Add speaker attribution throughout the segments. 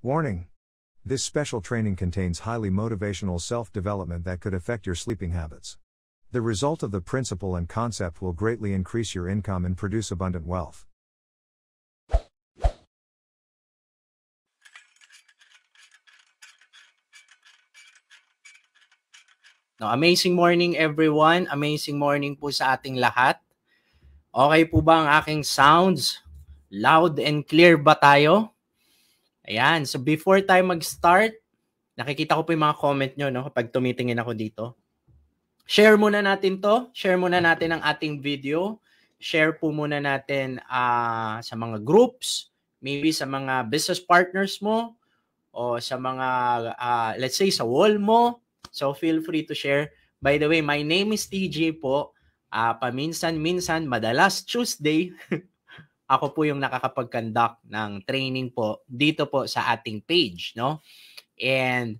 Speaker 1: Warning. This special training contains highly motivational self-development that could affect your sleeping habits. The result of the principle and concept will greatly increase your income and produce abundant wealth.
Speaker 2: No, amazing morning everyone. Amazing morning po sa ating lahat. Okay po ba ang aking sounds? Loud and clear ba tayo? Ayan. So before tayo mag-start, nakikita ko po yung mga comment nyo no, kapag tumitingin ako dito. Share muna natin to. Share muna natin ang ating video. Share po muna natin sa mga groups, maybe sa mga business partners mo, o sa mga, let's say, sa wall mo. So, feel free to share. By the way, my name is TJ po. Paminsan-minsan, madalas Tuesday, ako po yung nakakapag-conduct ng training po dito po sa ating page, no? And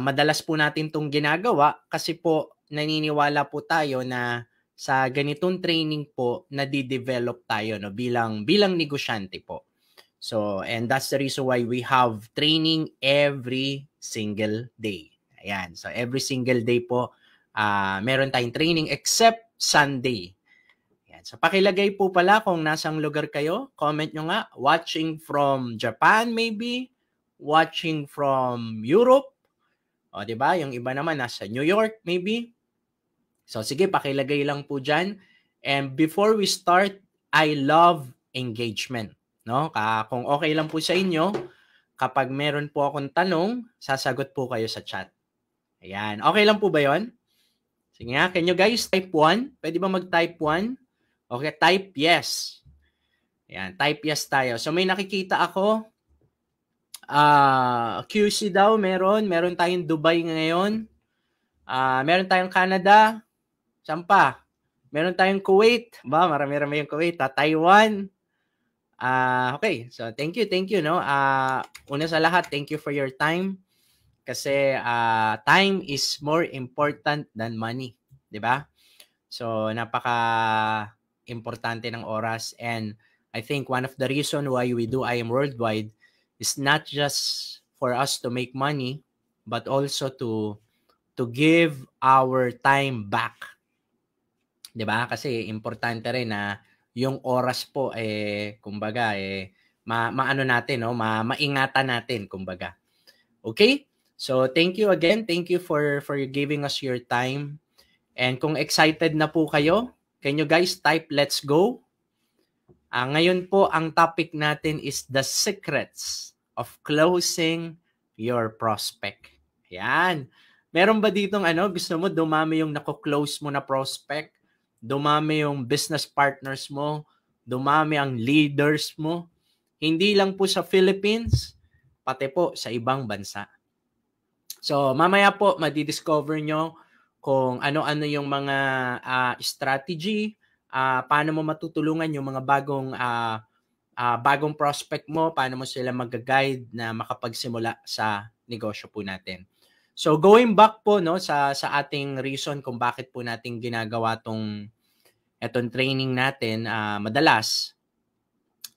Speaker 2: madalas po natin itong ginagawa kasi po naniniwala po tayo na sa ganitong training po nadidevelop tayo no bilang negosyante po. So, and that's the reason why we have training every single day. Ayan. So, every single day po, meron tayong training except Sunday. Ayan. So, pakilagay po pala kung nasang lugar kayo. Comment nyo nga. Watching from Japan maybe. Watching from Europe. O, diba? Yung iba naman nasa New York maybe. So, sige, pakilagay lang po dyan. And before we start, I love engagement. No? Kung okay lang po sa inyo, kapag meron po akong tanong, sasagot po kayo sa chat. Ayan. Okay lang po ba yon? Sige nga, can you guys type 1? Pwede ba mag-type 1? Okay, type yes. Ayan, type yes tayo. So may nakikita ako. QC daw meron. Meron tayong Dubai ngayon. Meron tayong Canada. Saan pa? Meron tayong Kuwait. Ba, marami-rami yung Kuwait. Taiwan. Okay, so thank you, no? Una sa lahat, thank you for your time. Kasi time is more important than money, 'di ba? So napaka-importante ng oras, and I think one of the reason why we do I Am Worldwide is not just for us to make money, but also to give our time back. 'Di ba? Kasi importante rin na yung oras po kumbaga maano natin no, maingatan natin kumbaga. Okay? So thank you again. Thank you for giving us your time. And kung excited na po kayo, can you guys type let's go? Ngayon po ang topic natin is the secrets of closing your prospect. Ayan. Meron ba ditong gusto mo dumami yung nako-close mo na prospect? Dumami yung business partners mo? Dumami ang leaders mo? Hindi lang po sa Philippines, pati po sa ibang bansa. So, mamaya po, madidiscover nyo kung ano-ano yung mga strategy, paano mo matutulungan yung mga bagong prospect mo, paano mo sila mag-guide na makapagsimula sa negosyo po natin. So, going back po no sa ating reason kung bakit po natin ginagawa etong training natin madalas,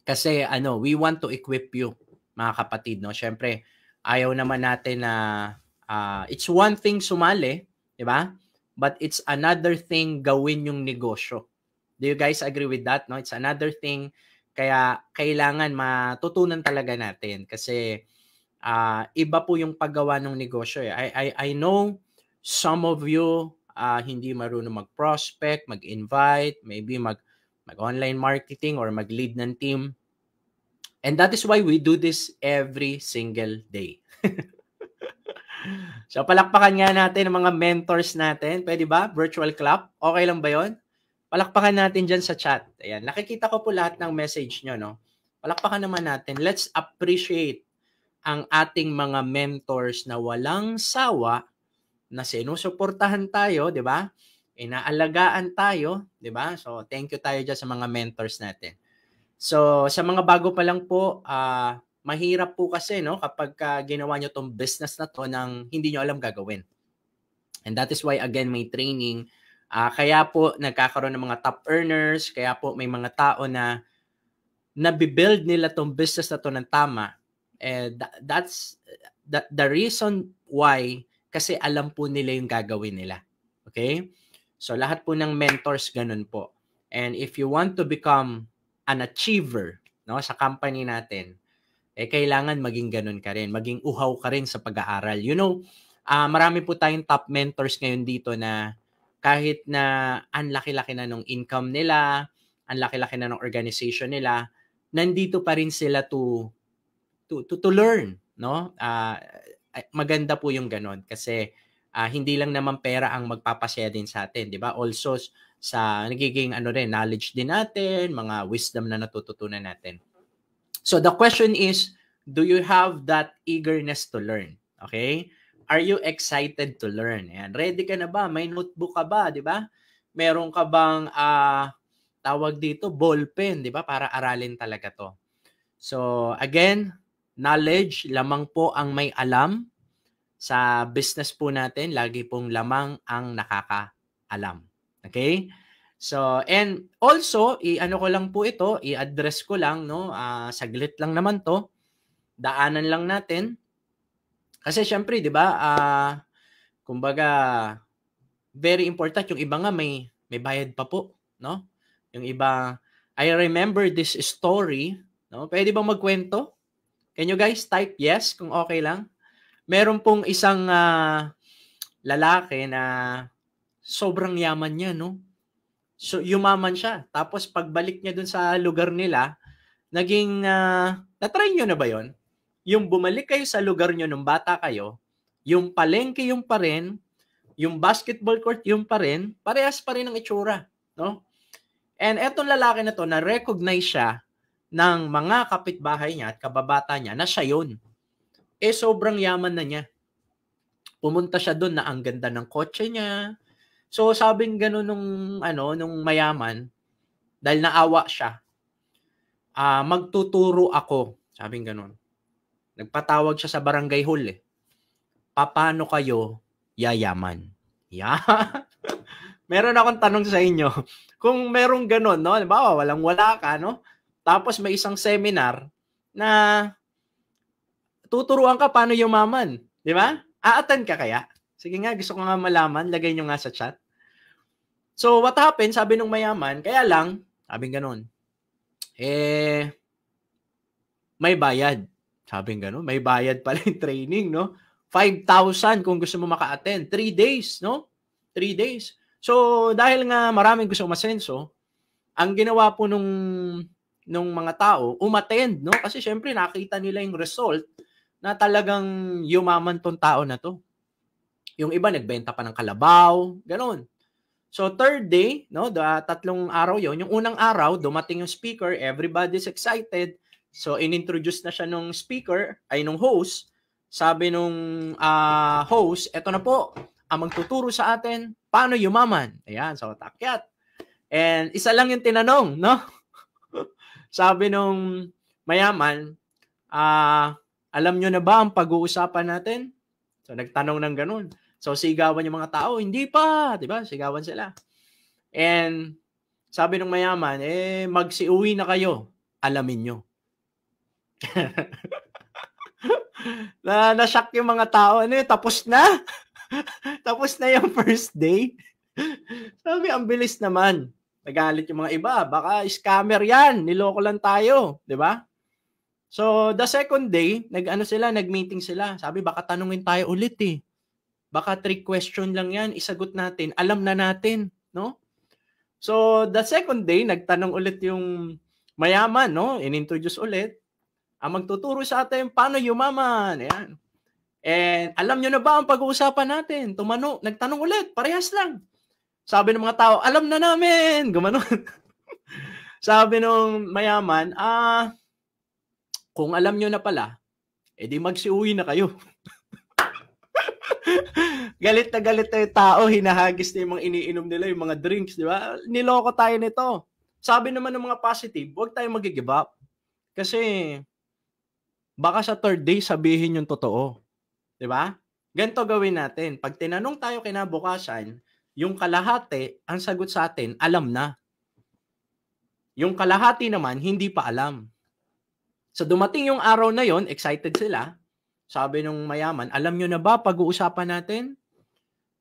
Speaker 2: kasi we want to equip you, mga kapatid, no? Syempre, ayaw naman natin na it's one thing sumali, 'di ba? But it's another thing gawin yung negosyo. Do you guys agree with that? No, it's another thing, kaya kailangan matutunan talaga natin kasi iba po yung paggawa ng negosyo. I know some of you hindi marunong mag-prospect, mag-invite, maybe mag-online marketing or mag-lead ng team. And that is why we do this every single day. So, palakpakan nga natin ang mga mentors natin. Pwede ba? Virtual clap? Okay lang ba yon? Palakpakan natin dyan sa chat. Ayan. Nakikita ko po lahat ng message nyo, no? Palakpakan naman natin. Let's appreciate ang ating mga mentors na walang sawa, na sinusuportahan tayo, di ba? Inaalagaan tayo, di ba? So, thank you tayo dyan sa mga mentors natin. So, sa mga bago pa lang po, mahirap po kasi no kapag ginawa nyo tong business na to nang hindi nyo alam gagawin. And that is why again may training. Kaya po nagkakaroon ng mga top earners, kaya po may mga tao na nabibuild nila tong business na to ng tama. That's the reason why, kasi alam po nila yung gagawin nila. Okay? So lahat po ng mentors ganun po. And if you want to become an achiever, no, sa company natin, kailangan maging ganun ka rin, maging uhaw ka rin sa pag-aaral. You know, marami po tayong top mentors ngayon dito na kahit na ang laki-laki na ng income nila, ang laki-laki na ng organization nila, nandito pa rin sila to learn, no? Maganda po yung ganun kasi hindi lang naman pera ang magpapasaya din sa atin, di ba? Also sa nagiging knowledge din natin, mga wisdom na natututunan natin. So the question is, do you have that eagerness to learn? Okay? Are you excited to learn? Ayan, ready ka na ba? May notebook ka ba, di ba? Meron ka bang tawag dito, ballpen, di ba? Para aralin talaga to. So again, knowledge, lamang po ang may alam. Sa business po natin, lagi pong lamang ang nakakaalam. Okay? So, and also, i-ano ko lang po ito, i-address ko lang, no? Saglit lang naman to. Daanan lang natin. Kasi syempre, di ba, kumbaga, very important. Yung iba nga may bayad pa po, no? Yung iba, I remember this story, no? Pwede bang magkwento? Can you guys type yes kung okay lang? Meron pong isang lalaki na sobrang yaman niya, no? So, yumaman siya. Tapos, pagbalik niya dun sa lugar nila, naging, na-try nyo na ba yon? Yung bumalik kayo sa lugar nyo nung bata kayo, yung palengke yung pa rin, yung basketball court yung pa rin, parehas pa rin ang itsura, no? And etong lalaki na to, na-recognize siya ng mga kapitbahay niya at kababata niya na siya yun. Sobrang yaman na niya. Pumunta siya doon na ang ganda ng kotse niya. So sabing gano'n nung mayaman, dahil naawa siya, magtuturo ako. Sabing gano'n. Nagpatawag siya sa barangay hall eh. Paano kayo yayaman? Yeah. Meron akong tanong sa inyo. Kung merong gano'n, no? Halimbawa, walang-wala ka, no? Tapos may isang seminar na tuturuan ka paano yumaman. Di ba? A-attend ka kaya? Sige nga, gusto ko nga malaman. Lagay nyo nga sa chat. So, what happened? Sabi nung mayaman, kaya lang, sabi ganun, may bayad. Sabi ganun, may bayad pala yung training, no? 5,000 kung gusto mo maka-attend. 3 days, no? 3 days. So, dahil nga maraming gusto umasenso, ang ginawa po nung mga tao, umattend, no? Kasi syempre, nakita nila yung result na talagang yumaman tong tao na to. Yung iba, nagbenta pa ng kalabaw, ganun. So, third day, no, 3 araw yon. Yung unang araw, dumating yung speaker, everybody's excited. So, inintroduce na siya nung speaker, nung host. Sabi nung host, eto na po, ang magtuturo sa atin, paano yumaman. Ayan, so takyat. And isa lang yung tinanong, no? Sabi nung mayaman, alam nyo na ba ang pag-uusapan natin? So, nagtanong ng ganun. So, sigawan yung mga tao, hindi pa, di ba? Sigawan sila. And sabi ng mayaman, magsiuwi na kayo, alamin nyo. Na-shock yung mga tao, tapos na? Tapos na yung first day? Sabi, ang bilis naman. Nagalit yung mga iba, baka scammer yan, niloko lang tayo, di ba? So, the second day, nag-meeting sila. Sabi, baka tanungin tayo ulit eh. Baka 3 question lang yan, isagot natin. Alam na natin, no? So, the second day, nagtanong ulit yung mayaman, no? Inintroduce ulit. Ang magtuturo sa atin, paano yumaman? Ayan. And alam nyo na ba ang pag-uusapan natin? Nagtanong ulit, parehas lang. Sabi ng mga tao, alam na namin. Gumanon. Sabi ng mayaman, kung alam nyo na pala, edi magsiuwi na kayo. Galit na yung tao, hinahagis na yung mga iniinom nila, yung mga drinks, di ba? Niloko tayo nito. Sabi naman ng mga positive, huwag tayo mag-give up. Kasi, baka sa third day, sabihin yung totoo. Di ba? Ganito gawin natin. Pag tinanong tayo kinabukasan, yung kalahati, ang sagot sa atin, alam na. Yung kalahati naman, hindi pa alam. So dumating yung araw na yon, excited sila. Sabi nung mayaman, alam nyo na ba pag-uusapan natin?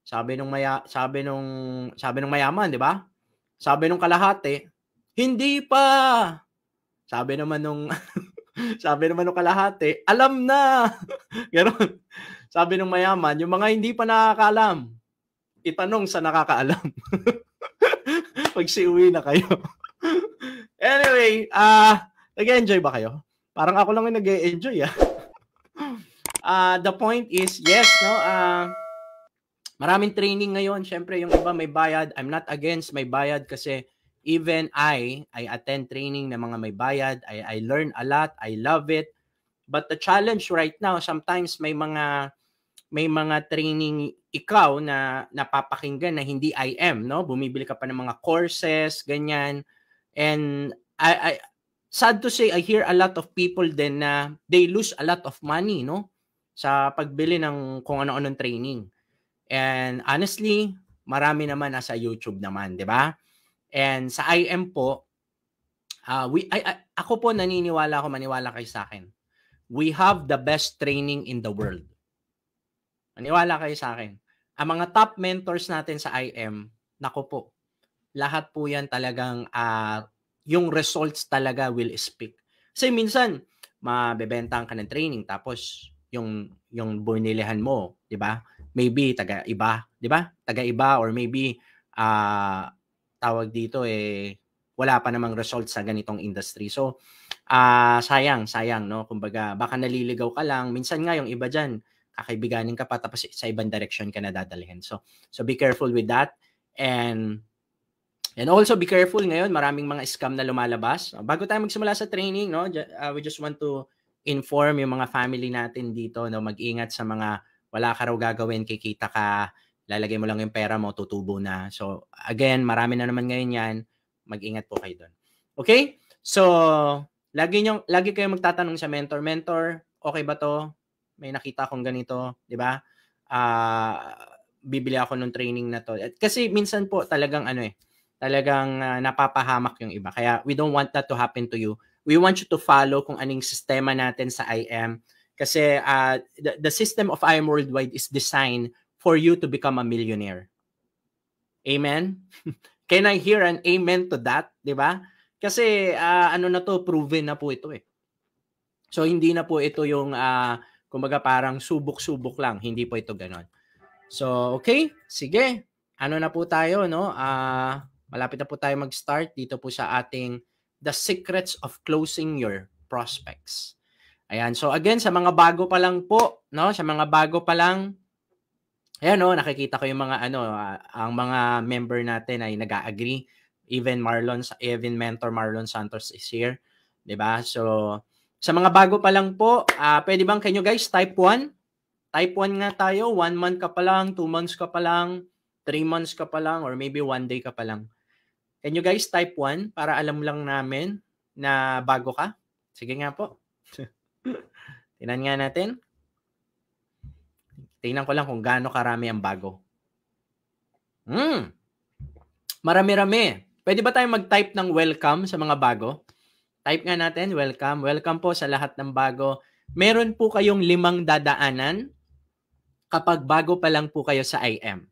Speaker 2: Sabi nung mayaman, di ba? Sabi nung kalahati, hindi pa. Sabi naman nung kalahati, alam na. Ganon. Sabi nung mayaman, yung mga hindi pa nakakaalam, itanong sa nakakaalam. Pagsiuwi na kayo. Anyway, nag-enjoy ba kayo? Parang ako lang yung nag-enjoy. The point is, yes, no, maraming training ngayon. Syempre, yung iba may bayad. I'm not against may bayad kasi even I attend training ng mga may bayad. I learn a lot. I love it. But the challenge right now, sometimes may mga training ikaw na napapakinggan na hindi IM, no? Bumibili ka pa ng mga courses, ganyan. And I sad to say, I hear a lot of people then na they lose a lot of money, no? Sa pagbili ng kung ano-anong training. And honestly, marami naman nasa YouTube naman, di ba? And sa IM po, ako po maniwala kayo sa akin. We have the best training in the world. Maniwala kayo sa akin. Ang mga top mentors natin sa IM, nako po, lahat po yan talagang yung results talaga will speak. Kasi minsan, mabebentahan ka ng training tapos yung bunilihan mo, di ba? Maybe taga-iba, di ba? Taga-iba or maybe tawag dito wala pa namang results sa ganitong industry. So, sayang, no? Kumbaga, baka naliligaw ka lang. Minsan nga yung iba dyan, kakaibiganin ka pa tapos sa ibang direction ka na dadalhin. So be careful with that. And also be careful ngayon, maraming mga scam na lumalabas. Bago tayo magsimula sa training, no, we just want to inform yung mga family natin dito, no, mag-ingat sa mga wala ka raw gagawin, kikita ka, lalagay mo lang yung pera mo, tutubo na. So again, marami na naman ngayon yan. Mag-ingat po kayo doon. Okay? So lagi kayong magtatanong sa mentor, okay ba to? May nakita akong ganito, di ba? Bibili ako ng training na to. Kasi minsan po talagang talagang napapahamak yung iba. Kaya we don't want that to happen to you. We want you to follow kung anong sistema natin sa IM. Kasi the system of IM Worldwide is designed for you to become a millionaire. Amen? Can I hear an amen to that? Di ba? Kasi na to, proven na po ito . So hindi na po ito yung kumbaga parang subok-subok lang. Hindi po ito ganon. So, okay. Sige. Ano na po tayo, no? Malapit na po tayo mag-start dito po sa ating The Secrets of Closing Your Prospects. Ayan. So, again, sa mga bago pa lang po, no? Sa mga bago pa lang, ayan, no? Nakikita ko yung mga, ang mga member natin ay nag-agree. Even Mentor Marlon Santos is here. Diba? So, sa mga bago pa lang po, pwede bang can you guys type 1? Type 1 nga tayo. 1 month ka pa lang, 2 months ka pa lang, 3 months ka pa lang, or maybe 1 day ka pa lang. Can you guys type 1 para alam lang namin na bago ka? Sige nga po. Tingnan nga natin. Tingnan ko lang kung gaano karami ang bago. Marami-rami. Pwede ba tayo mag-type ng welcome sa mga bago? Type nga natin, welcome. Welcome po sa lahat ng bago. Meron po kayong 5 dadaanan kapag bago pa lang po kayo sa IM.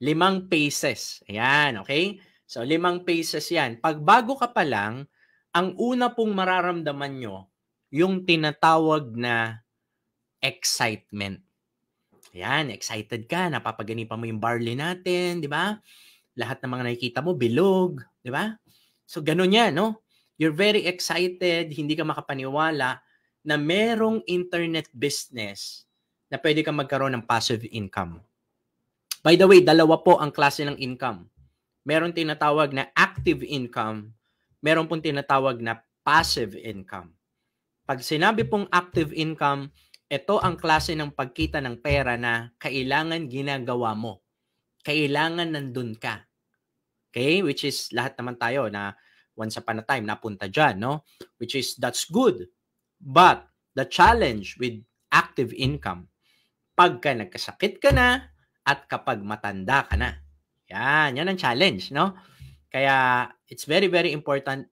Speaker 2: 5 phases. Ayan, okay? So, 5 phases yan. Pag bago ka pa lang, ang una pong mararamdaman nyo, yung tinatawag na excitement. Ayan, excited ka. Napapaganipan mo yung barley natin, di ba? Lahat ng mga nakikita mo, bilog, di ba? So, ganun yan, no? You're very excited, hindi ka makapaniwala na merong internet business na pwede kang magkaroon ng passive income. By the way, 2 po ang klase ng income. Meron tinatawag na active income, meron pong tinatawag na passive income. Pag sinabi pong active income, ito ang klase ng pagkita ng pera na kailangan ginagawa mo. Kailangan nandun ka. Okay? Which is lahat naman tayo na once upon a time, napunta dyan, no? Which is, that's good. But, the challenge with active income, pagka nagkasakit ka na, at kapag matanda ka na. Yan ang challenge, no? Kaya, it's very, very important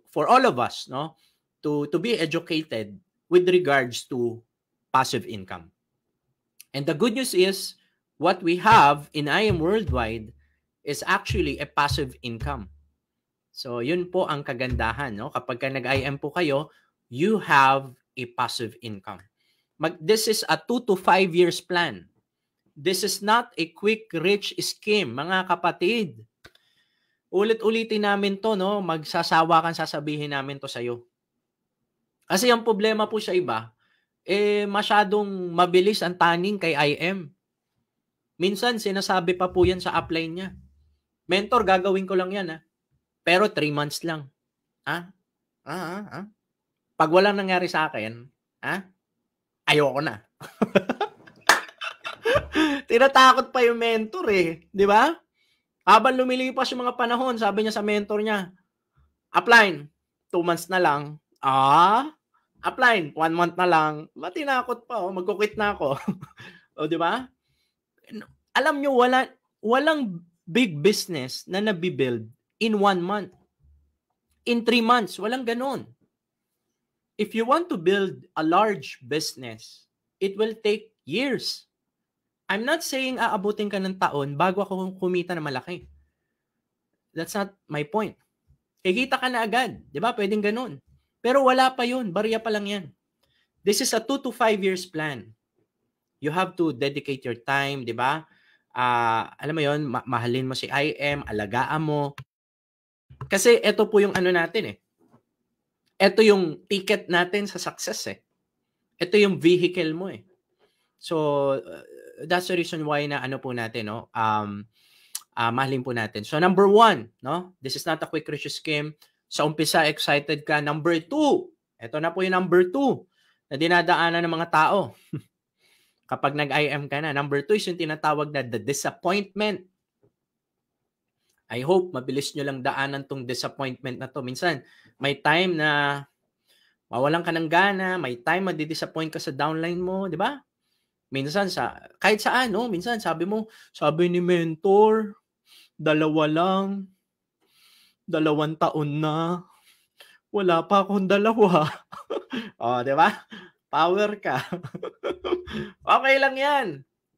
Speaker 2: for all of us, no? to be educated with regards to passive income. And the good news is, what we have in IM Worldwide is actually a passive income. So, yun po ang kagandahan, no? Kapag ka nag-IM po kayo, you have a passive income. This is a 2 to 5 years plan. This is not a quick rich scheme, mga kapatid. Ulit-ulitin namin to, no? Magsasawa kang sasabihin namin to sa'yo. Kasi ang problema po sa iba, masyadong mabilis ang taning kay IM. Minsan, sinasabi pa po yan sa upline niya. Mentor, gagawin ko lang yan, ha? Pero 3 months lang. Pag walang nangyari sa akin, ayoko na. Tinatakot pa yung mentor di ba? Habang lumilipas yung mga panahon, sabi niya sa mentor niya, upline, 2 months na lang. Upline, 1 month na lang. Matinakot pa, magkukwit na ako. O, di ba? Alam nyo, walang big business na nabibuild in 1 month. In 3 months, walang ganun. If you want to build a large business, it will take years. I'm not saying aabutin ka ng taon bago ako kumita na malaki. That's not my point. Kikita ka na agad. Di ba? Pwedeng ganun. Pero wala pa yun. Barya pa lang yan. This is a 2 to 5 years plan. You have to dedicate your time, di ba? Alam mo yun, mahalin mo si IM, alagaan mo. Kasi ito po yung ano natin Ito yung ticket natin sa success Ito yung vehicle mo So, that's the reason why na ano po natin, no? Mahalin po natin. So, number 1, no? This is not a quick rich scheme. Sa umpisa, excited ka. Number 2, ito na po yung number 2 na dinadaanan ng mga tao. Kapag nag-IM ka na. Number 2 is yung tinatawag na the disappointment. I hope mabilis nyo lang daanan tong disappointment na to. Minsan, may time na mawalan ka ng gana, may time madi-disappoint ka sa downline mo, di ba? Minsan, kahit saan, no? Minsan, sabi ni mentor, 2 lang, 2 taon na, wala pa akong 2. Di ba? Power ka. Okay lang yan.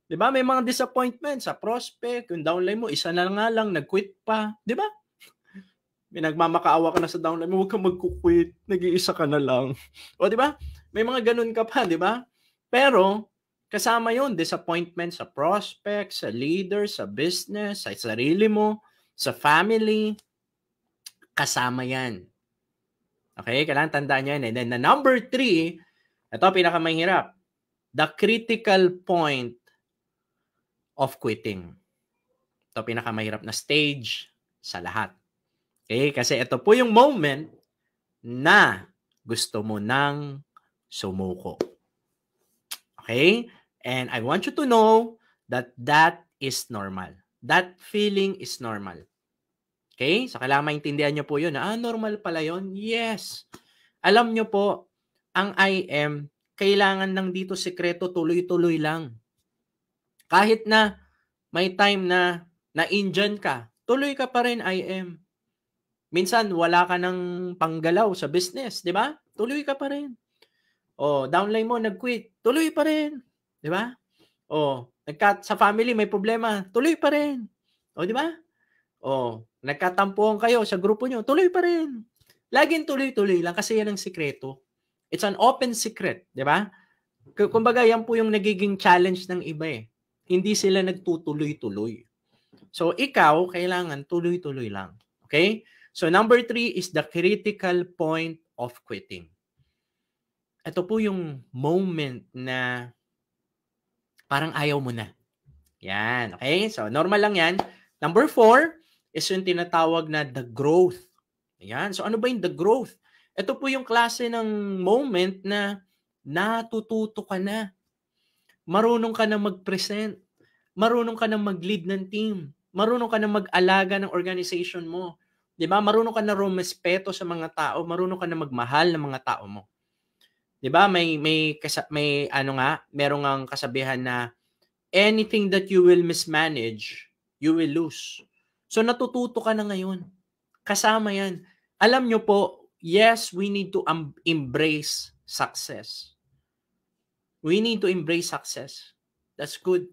Speaker 2: Di ba? May mga disappointment sa prospect, yung downline mo, isa na nga lang, nag-quit pa. Di ba? Nagmamakaawa ka na sa downline mo, huwag kang mag-quit, nag-iisa ka na lang. O di ba? May mga ganun ka pa, di ba? Pero, kasama yun, disappointment sa prospect, sa leader, sa business, sa sarili mo, sa family. Kasama yan. Okay? Kailangan tandaan yan. And then, the number 3, ito pinakamahirap. The critical point of quitting. Ito pinakamahirap na stage sa lahat. Okay? Kasi ito po yung moment na gusto mo nang sumuko. Okay? And I want you to know that that is normal. That feeling is normal. Okay? So, kailangan maintindihan nyo po yun. Normal pala yun? Yes. Alam nyo po, ang IM, kailangan lang dito sekreto, tuloy-tuloy lang. Kahit na may time na na-injan ka, tuloy ka pa rin IM. Minsan, wala ka ng panggalaw sa business, di ba? Tuloy ka pa rin. Downline mo, nag-quit, tuloy pa rin. Di ba? Sa family, may problema, tuloy pa rin. Di ba? Nagkatampuhan kayo sa grupo nyo, tuloy pa rin. Laging tuloy-tuloy lang kasi yan ang sikreto. It's an open secret, di ba? Kumbaga, yan po yung nagiging challenge ng iba Hindi sila nagtutuloy-tuloy. So, ikaw, kailangan tuloy-tuloy lang. Okay? So, number 3 is the critical point of quitting. Ito po yung moment na parang ayaw mo na. Yan. Okay? So, normal lang yan. Number 4 is yung tinatawag na the growth. Yan. So, ano ba yung the growth? Ito po yung klase ng moment na natututo ka na. Marunong ka na mag-present. Marunong ka na mag-lead ng team. Marunong ka na mag-alaga ng organization mo. 'Di ba? Marunong ka na rumespeto sa mga tao. Marunong ka na magmahal ng mga tao mo. 'Di ba? Merong ang kasabihan na anything that you will mismanage, you will lose. So natututo ka na ngayon. Kasama 'yan. Alam nyo po, yes, we need to embrace success. We need to embrace success. That's good.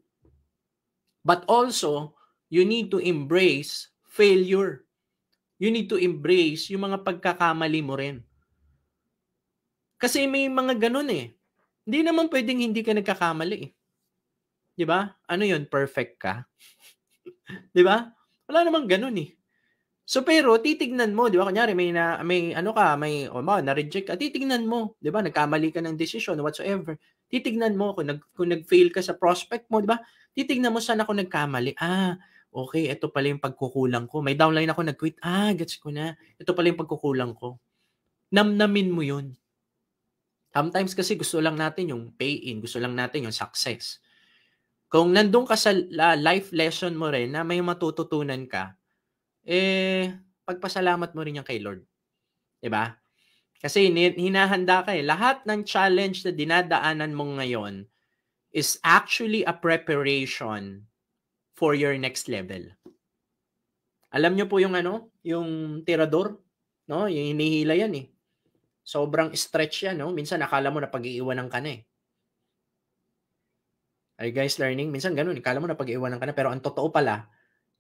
Speaker 2: But also, you need to embrace failure. You need to embrace yung mga pagkakamali mo rin. Kasi may mga ganun eh. Hindi naman pwedeng hindi ka nagkakamali eh. 'Di ba? Ano 'yun, perfect ka? 'Di ba? Wala namang ganun eh. So pero titignan mo, 'di ba? Kunyari may na-reject ka, titignan mo, 'di ba? Nagkamali ka ng decision whatsoever. Titignan mo kung nag-fail ka sa prospect mo, 'di ba? Titignan mo saan ako nagkamali. Okay, ito pala yung pagkukulang ko. May downline ako nag-quit. Gets ko na. Ito pala yung pagkukulang ko. Namnamin mo 'yun. Sometimes kasi gusto lang natin yung pay-in, gusto lang natin yung success. Kung nandun ka sa life lesson mo rin na may matututunan ka, pagpasalamat mo rin yan kay Lord. 'Di ba? Kasi hinahanda ka eh. Lahat ng challenge na dinadaanan mo ngayon is actually a preparation for your next level. Alam niyo po yung yung tirador, no? Yung hinihila yan eh. Sobrang stretch yan, no? Minsan akala mo na pag-iiwanan ka na eh. Are you guys learning? Minsan ganun, akala mo na pag-iiwanan ka na, pero ang totoo pala,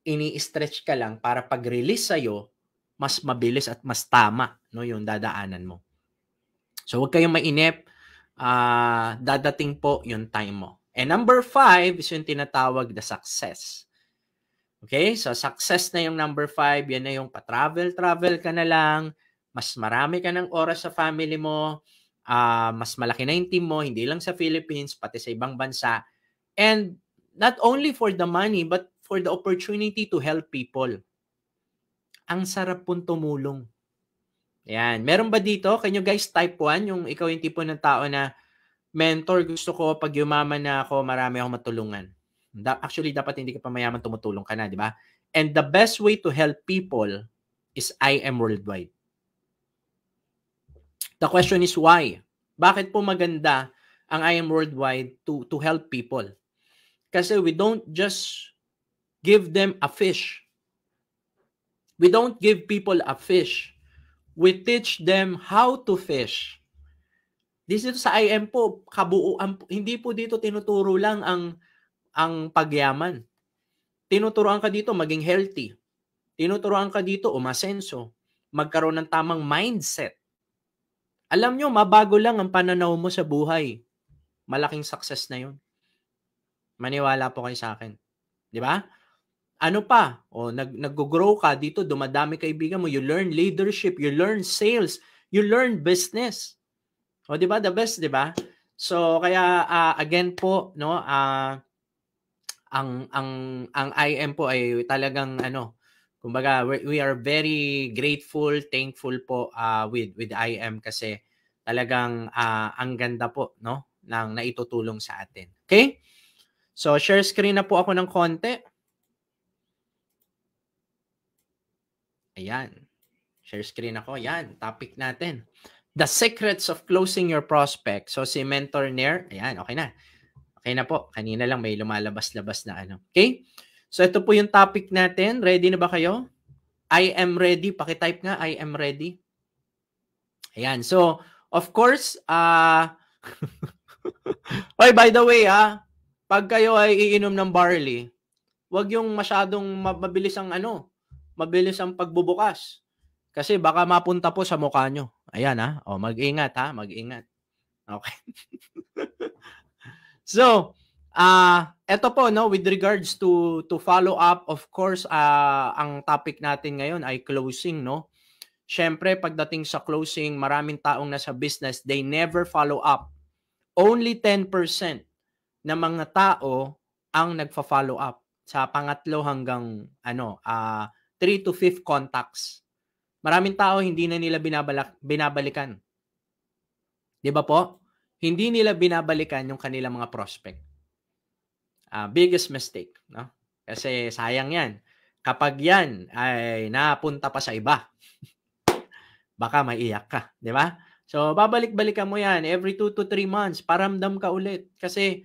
Speaker 2: ini-stretch ka lang para pag-release sa'yo, mas mabilis at mas tama, no, yung dadaanan mo. So, huwag kayong mainip. Dadating po yung time mo. And number 5 is yung tinatawag na success. Okay? So, success na yung number 5. Yan na yung pa-travel ka na lang. Mas marami ka ng oras sa family mo. Mas malaki na yung team mo. Hindi lang sa Philippines, pati sa ibang bansa. And not only for the money, but for the opportunity to help people. Ang sarap pong tumulong. Yan. Meron ba dito? Can you guys type 1? Yung ikaw yung tipo ng tao na mentor, gusto ko pag yumaman na ako, marami akong matulungan. Actually, dapat hindi ka pa mayaman, tumutulong ka na, di ba? And the best way to help people is IM Worldwide. The question is why? Bakit po maganda ang IM Worldwide to help people? Kasi we don't just give them a fish. We don't give people a fish. We teach them how to fish. Dito sa IM po, kabuuan, hindi po dito tinuturo lang ang pagyaman. Tinuturoan ka dito maging healthy. Tinuturoan ka dito umasenso, magkaroon ng tamang mindset. Alam nyo, mabago lang ang pananaw mo sa buhay. Malaking success na yun. Maniwala po kayo sa akin. Di ba? Ano pa? Nag-grow ka dito, dumadami kaibigan mo, you learn leadership, you learn sales, you learn business. Di ba? The best, di ba? So, kaya again po, no, ang IM po ay talagang kumbaga we are very grateful, thankful po with IM kasi talagang ang ganda po, no, ng naitutulong sa atin. Okay? So, share screen na po ako ng konti. Ayan. Share screen ako. Ayan. Topic natin. The secrets of closing your prospect. So, si Mentor Nair. Ayan. Okay na. Okay na po. Kanina lang may lumalabas-labas na Okay? So, ito po yung topic natin. Ready na ba kayo? I am ready. Pakitype nga. I am ready. Ayan. So, of course, Oy, by the way, pag kayo ay iinom ng barley, wag yung masyadong mabilis ang pagbubukas. Kasi baka mapunta po sa mukha nyo. Ayan mag-ingat mag-ingat. Okay. So, eto po with regards to follow up, of course, ang topic natin ngayon ay closing, no? Syempre, pagdating sa closing, maraming taong nasa business, they never follow up. Only 10% na mga tao ang nagfa-follow up sa pangatlo hanggang 3 to 5 contacts. Maraming tao hindi na nila binabalikan. 'Di ba po? Hindi nila binabalikan yung kanilang mga prospect. Biggest mistake, no? Kasi sayang 'yan. Kapag 'yan ay napunta pa sa iba, baka maiyak ka, 'di ba? So babalik-balikan mo 'yan every 2 to 3 months, paramdam ka ulit. Kasi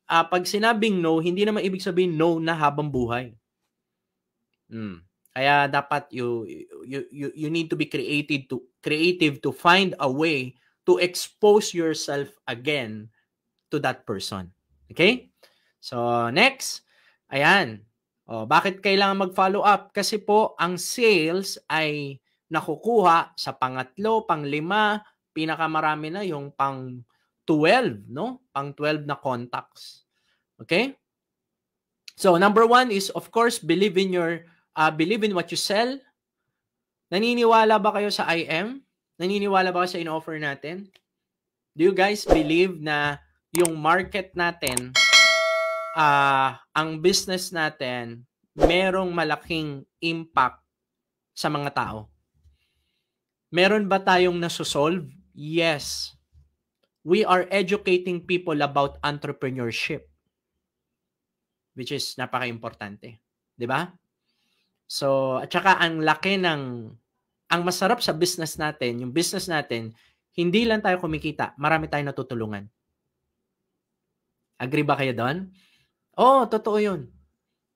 Speaker 2: pag sinabing no, hindi naman ibig sabihin no na habang buhay. Kaya dapat you need to be creative to find a way to expose yourself again to that person. Okay? So, next. Ayan. Bakit kailangan mag-follow up? Kasi po, ang sales ay nakukuha sa pangatlo, panglima, pinakamarami na yung pang 12, no? Pang 12 na contacts. Okay? So, number 1 is, of course, believe in what you sell. Naniniwala ba kayo sa IM? Naniniwala ba kayo sa in-offer natin? Do you guys believe na yung market natin, ang business natin, merong malaking impact sa mga tao? Meron ba tayong nasosolve? Yes. We are educating people about entrepreneurship, which is napaka-importante. 'Di ba? So, at saka ang masarap sa business natin, yung business natin, hindi lang tayo kumikita, marami tayong natutulungan. Agree ba kayo doon? Totoo yun.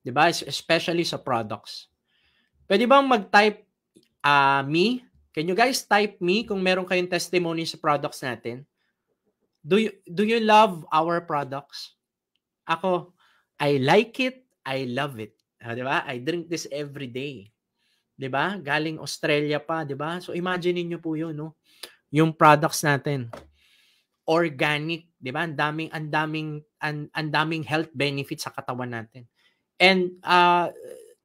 Speaker 2: 'Di ba? Especially sa products. Pwede bang mag-type me? Can you guys type me kung meron kayong testimony sa products natin? Do you love our products? Ako, I like it, I love it. 'Di ba? I drink this every day. 'Di ba? Galing Australia pa, 'di ba? So imagine niyo po 'yun, no? Yung products natin. Organic, 'di ba? Ang daming health benefits sa katawan natin. And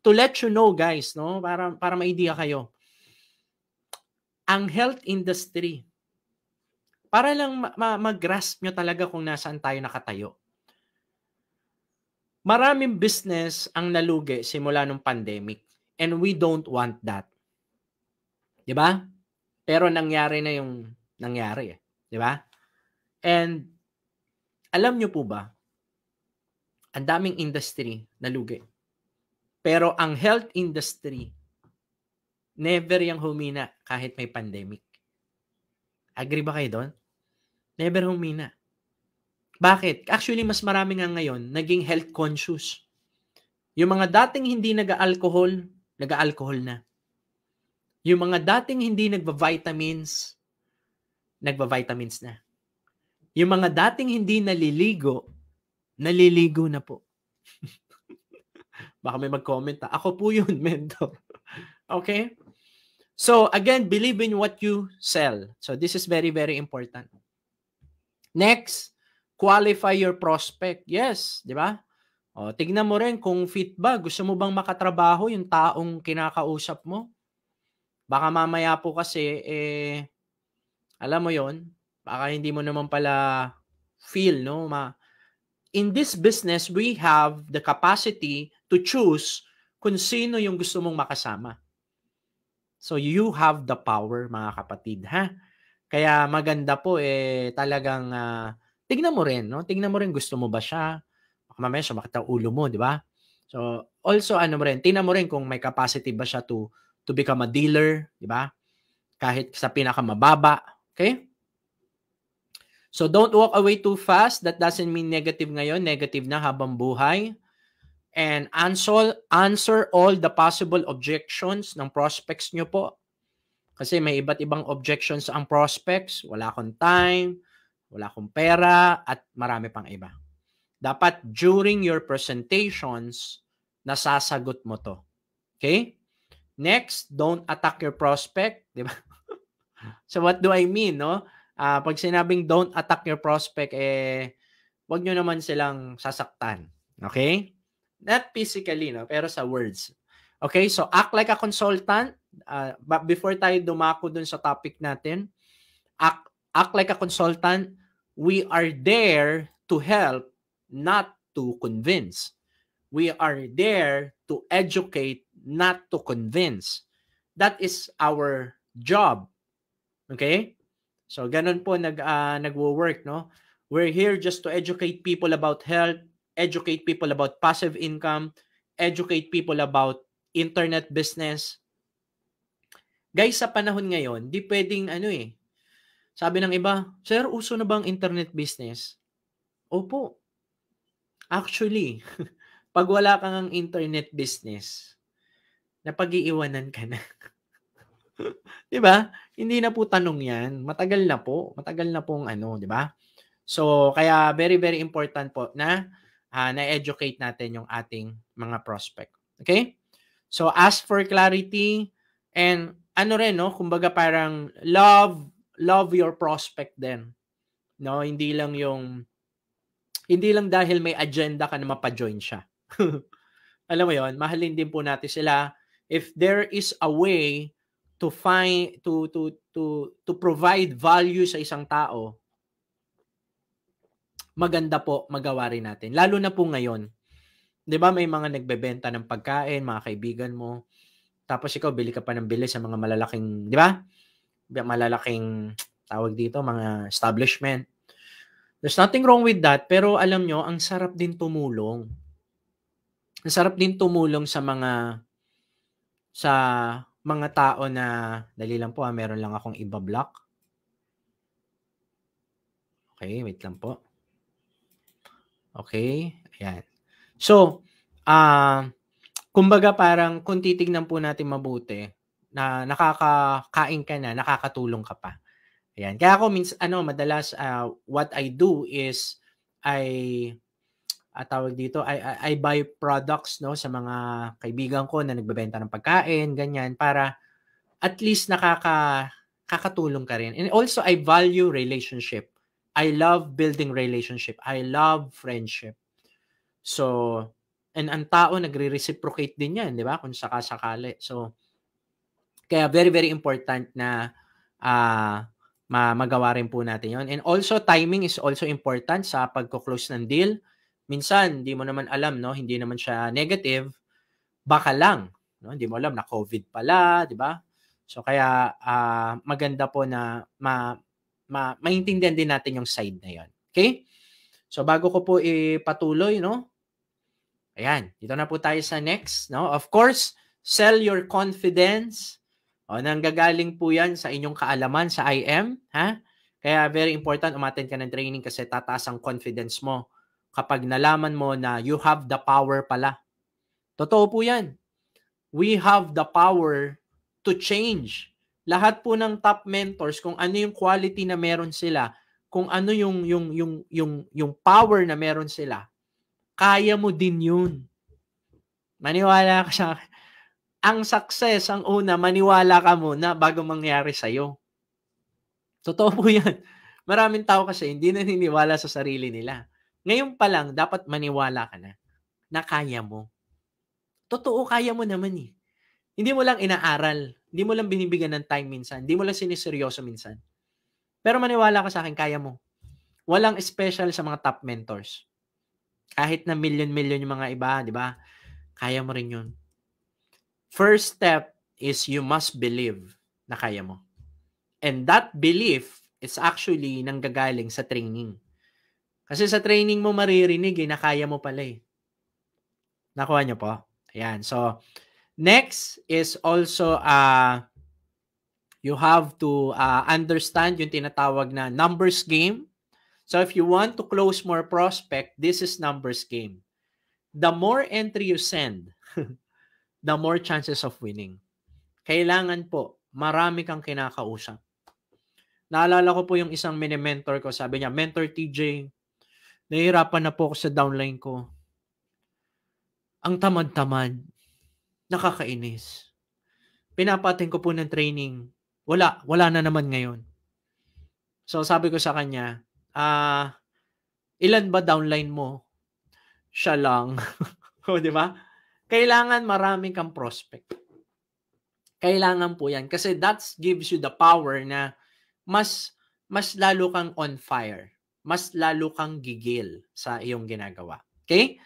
Speaker 2: to let you know, guys, no, para ma-idea kayo. Ang health industry, para lang mag-grasp nyo talaga kung nasaan tayo nakatayo. Maraming business ang nalugi simula nung pandemic. And we don't want that. 'Di ba? Pero nangyari na yung nangyari, 'di ba? And alam nyo po ba, ang daming industry nalugi. Pero ang health industry, never yung humina kahit may pandemic. Agree ba kayo doon? Never humina. Bakit? Actually, mas marami nga ngayon naging health conscious. Yung mga dating hindi nag-alcohol na. Yung mga dating hindi nagva-vitamins na. Yung mga dating hindi naliligo na po. Baka may mag-comment. Ako po yun, mentor. Okay? So, again, believe in what you sell. So, this is very, very important. Next, qualify your prospect. Yes, di ba? Tignan mo rin kung fit ba. Gusto mo bang makatrabaho yung taong kinakausap mo? Baka mamaya po kasi, alam mo yon, baka hindi mo naman pala feel, no? In this business, we have the capacity to choose kung sino yung gusto mong makasama. So, you have the power, mga kapatid, ha? Kaya maganda po, talagang tignan mo rin, no? Tignan mo rin, gusto mo ba siya? Baka mamaya sumakit ang ulo mo, di ba? So, also, tignan mo rin kung may capacity ba siya to become a dealer, di ba? Kahit sa pinakamababa, okay? So, don't walk away too fast. That doesn't mean negative ngayon. Negative na habang buhay. And answer all the possible objections ng prospects nyo po. Kasi may iba't ibang objections ang prospects. Wala akong time, wala akong pera, at marami pang iba. Dapat during your presentations, nasasagot mo to. Okay? Next, don't attack your prospect. Di ba? So what do I mean, no? Pag sinabing don't attack your prospect, wag nyo naman silang sasaktan. Okay? Not physically, no? Pero sa words. Okay? So act like a consultant. But before tayo dumako dun sa topic natin, act like a consultant. We are there to help, not to convince. We are there to educate, not to convince. That is our job. Okay? So, ganun po nagwo-work, no? We're here just to educate people about health, educate people about passive income, educate people about internet business. Guys, sa panahon ngayon, di pwedeng sabi ng iba, sir, uso na ba ang internet business? Opo. Actually, pag wala kang internet business, napag-iiwanan ka na. 'Di ba? Hindi na po tanong 'yan. Matagal na po. Matagal na pong ano, 'di ba? So, kaya very, very important po na na-educate natin yung ating mga prospect. Okay? So, ask for clarity and ano rin, no? Kumbaga parang love your prospect din. No? Hindi lang dahil may agenda ka na mapa-join siya. Alam mo yon, mahalin din po natin sila. If there is a way to find to provide value sa isang tao, maganda po magawa rin natin. Lalo na po ngayon. 'Di ba may mga nagbebenta ng pagkain, mga kaibigan mo. Tapos ikaw bili ka pa ng bili sa mga malalaking, 'di ba? Malalaking tawag dito, mga establishment. There's nothing wrong with that, pero alam nyo, ang sarap din tumulong. Ang sarap din tumulong sa mga tao na, dali lang po meron lang akong iba-block. Okay, wait lang po. Okay, ayan. So, kumbaga parang kung titignan po natin mabuti, na nakakakain ka na, nakakatulong ka pa. Ayan. Kaya ako madalas what I do is tawag dito, I buy products, no, sa mga kaibigan ko na nagbebenta ng pagkain, ganyan, para at least kakatulong ka rin. And also I value relationship. I love building relationship. I love friendship. So, and ang tao nagre-reciprocate din 'yan, 'di ba? Kung sakasakali. So, kaya very, very important na magawa rin po natin yon. And also, timing is also important sa pagko-close ng deal. Minsan, hindi mo naman alam, no? Hindi naman siya negative. Baka lang, no? Hindi mo alam na COVID pala, di ba? So, kaya maganda po na maintindihan din natin yung side na yon. Okay? So, bago ko po ipatuloy, no? Ayan, dito na po tayo sa next, no? Of course, sell your confidence. Nanggagaling po yan sa inyong kaalaman sa IM, ha? Kaya very important umattend ka ng training kasi tataas ang confidence mo kapag nalaman mo na you have the power pala. Totoo po yan. We have the power to change. Lahat po ng top mentors, kung ano yung quality na meron sila, kung ano yung power na meron sila, kaya mo din yun. Maniwala ka sa akin. Ang success, ang una, maniwala ka muna bago mangyari sa'yo. Totoo po yan. Maraming tao kasi hindi na naniniwala sa sarili nila. Ngayon pa lang, dapat maniwala ka na kaya mo. Totoo, kaya mo naman eh. Hindi mo lang inaaral. Hindi mo lang binibigyan ng time minsan. Hindi mo lang siniseryoso minsan. Pero maniwala ka sa akin, kaya mo. Walang special sa mga top mentors. Kahit na million-million yung mga iba, di ba? Kaya mo rin yun. First step is you must believe na kaya mo. And that belief is actually nanggagaling sa training. Kasi sa training mo maririnig na kaya mo pala eh. Nakuha niyo po? Ayan. So, next is also you have to understand yung tinatawag na numbers game. So, if you want to close more prospect, this is numbers game. The more entry you send, the more chances of winning. Kailangan po, marami kang kinakausap. Naalala ko po yung isang mini-mentor ko, sabi niya, Mentor TJ, nahihirapan na po ako sa downline ko. Ang tamad-tamad, nakakainis. Pinapatin ko po ng training, wala na naman ngayon. So sabi ko sa kanya, ilan ba downline mo? Siya lang. O, di ba? Kailangan marami kang prospect. Kailangan po yan. Kasi that gives you the power na mas lalo kang on fire. Mas lalo kang gigil sa iyong ginagawa. Okay?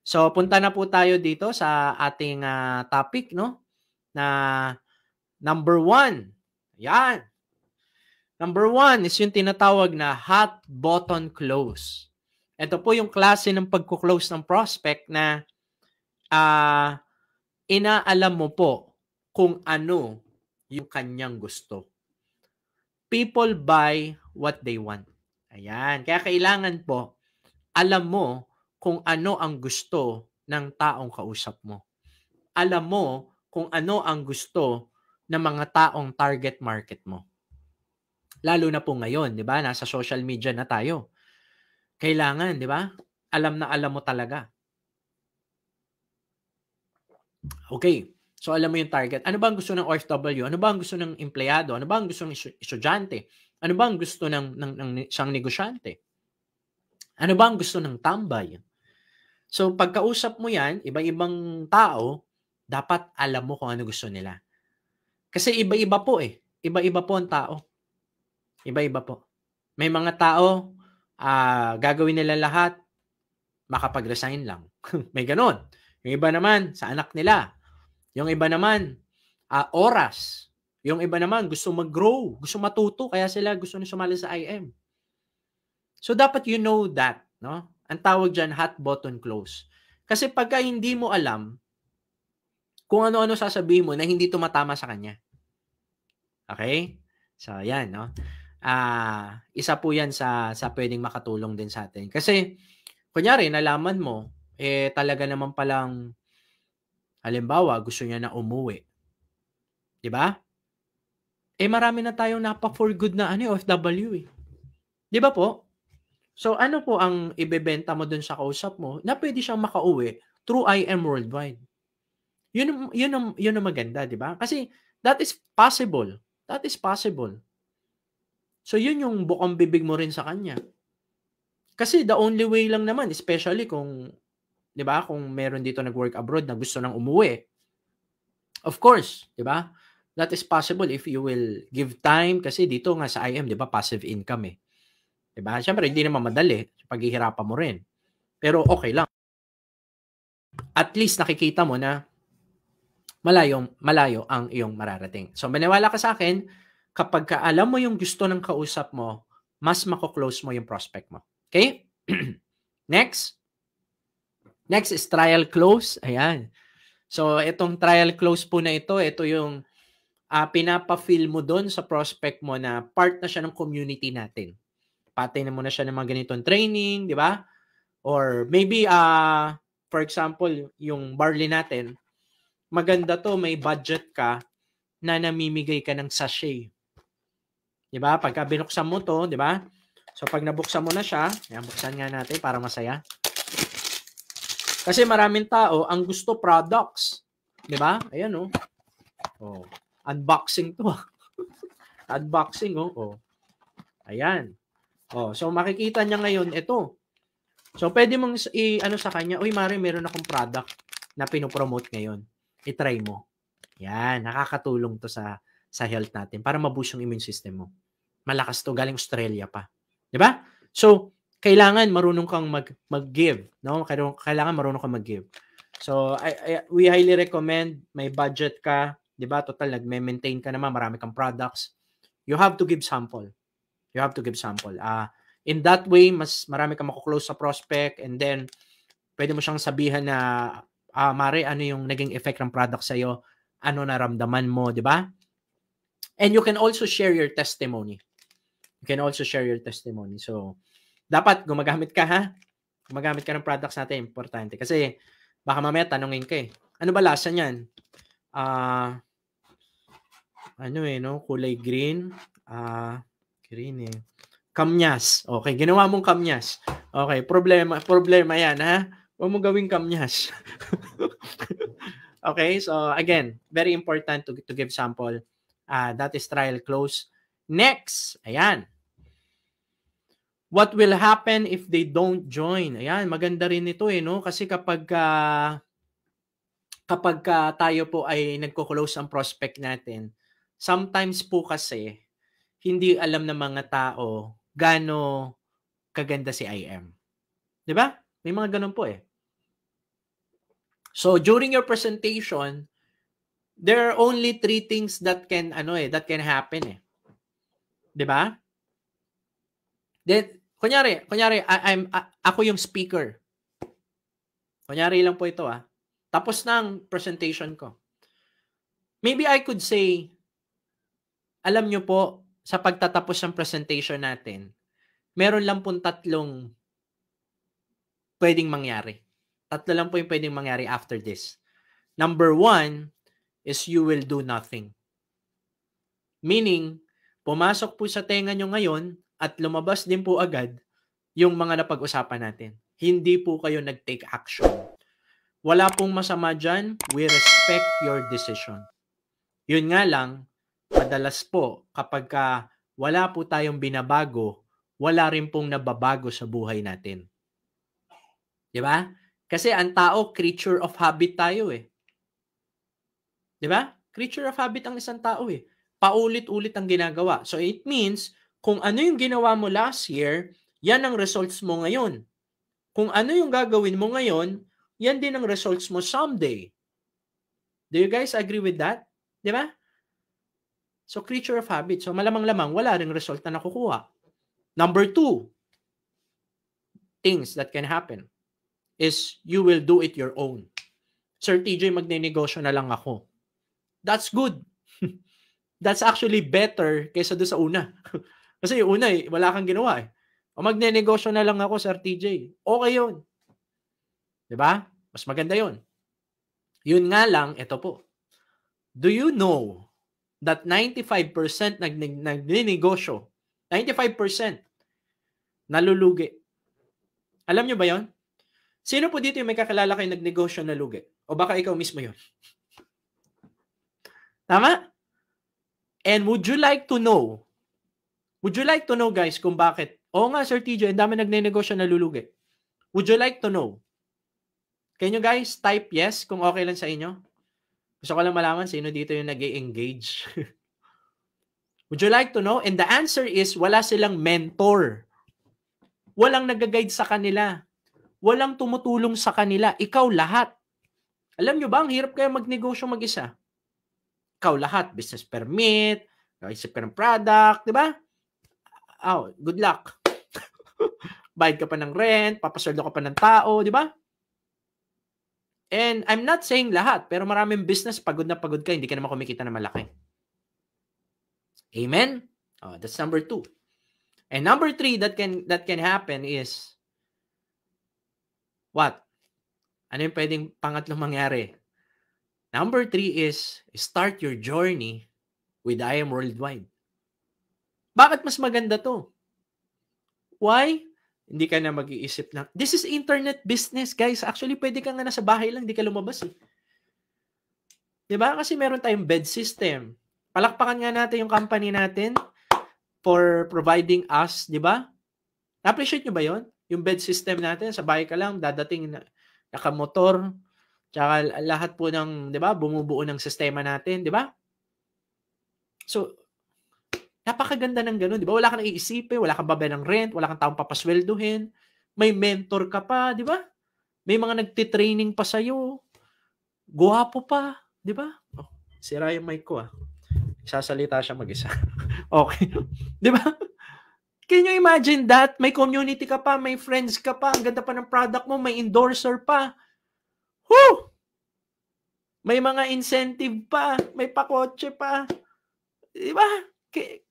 Speaker 2: So, punta na po tayo dito sa ating topic, no? Na number 1. Yan. Number 1 is yung tinatawag na hot button close. Ito po yung klase ng pagko-close ng prospect na inaalam mo po kung ano yung kanyang gusto. People buy what they want. Ayan. Kaya kailangan po, alam mo kung ano ang gusto ng taong kausap mo. Alam mo kung ano ang gusto ng mga taong target market mo. Lalo na po ngayon, 'di ba? Nasa social media na tayo. Kailangan, 'di ba? Alam na alam mo talaga. Okay. So alam mo yung target. Ano ba ang gusto ng OFW? Ano ba ang gusto ng empleyado? Ano ba ang gusto ng estudyante? Ano ba ang gusto ng isang negosyante? Ano ba ang gusto ng tambay? So pagkausap mo 'yan, iba-ibang tao, dapat alam mo kung ano gusto nila. Kasi iba-iba po eh. Iba-iba po ang tao. Iba-iba po. May mga tao, gagawin nila lahat, makapag-resign lang. May ganon. Yung iba naman, sa anak nila. Yung iba naman, oras. Yung iba naman, gusto mag-grow, gusto matuto, kaya sila gusto na sumali sa IM. So, dapat you know that, no? Ang tawag dyan, hot button close. Kasi pagka hindi mo alam kung ano-ano sasabihin mo na hindi tumatama sa kanya. Okay? So, yan, no? Isa po yan sa pwedeng makatulong din sa atin. Kasi, kunyari, nalaman mo, talaga naman palang, halimbawa, gusto niya na umuwi. Di ba? Marami na tayong napa-for good na OFW eh. Di ba po? So, ano po ang ibebenta mo dun sa kausap mo na pwede siyang makauwi through IM Worldwide? Yun ang maganda, di ba? Kasi that is possible. That is possible. So, yun yung bukang bibig mo rin sa kanya. Kasi the only way lang naman, especially kung, di ba, kung meron dito nag-work abroad na gusto nang umuwi, of course, di ba? That is possible if you will give time kasi dito nga sa IM, 'di ba, passive income eh. 'Di ba? Siyempre hindi naman madali, paghihirapan mo rin. Pero okay lang. At least nakikita mo na malayo ang iyong mararating. So maniwala ka sa akin, kapag alam mo yung gusto ng kausap mo, mas mako-close mo yung prospect mo. Okay? Next. Next is trial close. Ayan. So itong trial close po na ito yung pinapa-feel mo doon sa prospect mo na part na siya ng community natin. Patay na muna siya ng mga ganitong training, di ba? Or maybe, for example, yung barley natin, maganda to, may budget ka na namimigay ka ng sachet. Di ba? Pagka binuksan mo to, di ba? So, pag nabuksan mo na siya, yan, buksan nga natin para masaya. Kasi maraming tao, ang gusto products. Di ba? Ayan, oh. Oh. Unboxing to. Unboxing, oh. Ayan. Oh, so makikita niya ngayon ito. So pwede mong ano sa kanya, "Uy, Mare, meron akong product na pino-promote ngayon. I-try mo." Yan, nakakatulong to sa health natin para ma-boost yung immune system mo. Malakas to, galing Australia pa. 'Di ba? So, kailangan marunong kang mag-give, no? Kailangan marunong kang mag-give. So, we highly recommend may budget ka, 'di ba? Total nagme-maintain ka naman, marami kang products. You have to give sample. You have to give sample. In that way, mas marami kang mako-close sa prospect and then pwede mo siyang sabihan na, Mare, ano yung naging effect ng product sa'yo? Ano naramdaman mo, di ba? And you can also share your testimony. You can also share your testimony. So, dapat gumagamit ka, ha? Gumagamit ka ng products natin. Importante. Kasi, baka mamaya tanungin ka eh. Ano ba lasa niyan? Kulay green. Green eh. Kamyas. Okay, ginawa mong kamyas. Okay, problema yan, ha? Huwag mo gawing kamyas. Okay, so again, very important to give sample. That is trial close. Next, ayan. What will happen if they don't join? Ayan, maganda rin ito no? Kasi kapag tayo po ay nagko-close ang prospect natin, sometimes po kasi hindi alam ng mga tao gaano kaganda si IM. 'Di ba? May mga ganun po eh. So during your presentation, there are only 3 things that can happen eh. 'Di ba? Then kunyari ako yung speaker. Kunyari lang po ito Tapos na ang presentation ko. Maybe I could say, alam nyo po, sa pagtatapos ng presentation natin, meron lang pong 3 pwedeng mangyari. 3 lang po yung pwedeng mangyari after this. Number 1 is you will do nothing. Meaning, pumasok po sa tenga nyo ngayon at lumabas din po agad yung mga napag-usapan natin. Hindi po kayo nag-take action. Wala pong masama dyan. We respect your decision. Yun nga lang, madalas po kapag wala po tayong binabago, wala rin pong nababago sa buhay natin. Di ba? Kasi ang tao, creature of habit tayo eh. Di ba? Creature of habit ang isang tao eh. Paulit-ulit ang ginagawa. So it means, kung ano yung ginawa mo last year, yan ang results mo ngayon. Kung ano yung gagawin mo ngayon, yan din ang results mo someday. Do you guys agree with that? Di ba? So creature of habit. So malamang-lamang, wala ring result na nakukuha. Number 2, things that can happen is you will do it your own. Sir TJ, magne-negosyo na lang ako. That's good. That's actually better kaysa doon sa una. Kasi yung una, wala kang ginawa eh. O magne-negosyo na lang ako, Sir TJ. Okay yun. Diba? Mas maganda yun. Yun nga lang, ito po. Do you know that 95% nagninegosyo, 95% nalulugi? Alam nyo ba yun? Sino po dito yung may kakilala kayo nagnegosyo na lugi? O baka ikaw mismo yun? Tama? And would you like to know guys kung bakit? Oo nga Sir TJ, ang dami nagnenegosyo na lulugi. Would you like to know? Can you guys type yes kung okay lang sa inyo? Gusto ko lang malaman sino dito yung nag-i-engage. Would you like to know? And the answer is wala silang mentor. Walang nag-guide sa kanila. Walang tumutulong sa kanila. Ikaw lahat. Alam nyo ba, ang hirap kaya magnegosyo mag-isa? Ikaw lahat. Business permit, isip ka ng product, di ba? Oh, good luck. Bayad ka pa ng rent, papasweldo ka pa ng tao, di ba? And I'm not saying lahat, pero maraming business, pagod na pagod ka, hindi ka naman kumikita na malaki. Amen? Oh, that's number 2. And number 3 that can happen is what? Ano yung pwedeng pangatlong mangyari? Number 3 is start your journey with I Am Worldwide. Bakit mas maganda to? Why? Hindi ka na mag-iisip na, this is internet business, guys. Actually, pwede ka nga nasa bahay lang, hindi ka lumabas eh. Diba? Kasi meron tayong bed system. Palakpakan nga natin yung company natin for providing us, diba? Na-appreciate nyo ba yon? Yung bed system natin, sa bahay ka lang, dadating na nakamotor, tsaka lahat po ng, diba, bumubuo ng sistema natin, diba? So, napakaganda ng ganun, diba? Wala kang iisipin, wala kang babayad ng rent, wala kang taong papasweldohin, may mentor ka pa, diba? May mga nagtitraining pa sa'yo, guwapo pa, diba? Oh, sira yung mic ko sasalita siya mag-isa. Okay. Diba? Can you imagine that? May community ka pa, may friends ka pa, ang ganda pa ng product mo, may endorser pa. Woo! May mga incentive pa, may pakotse pa. Diba?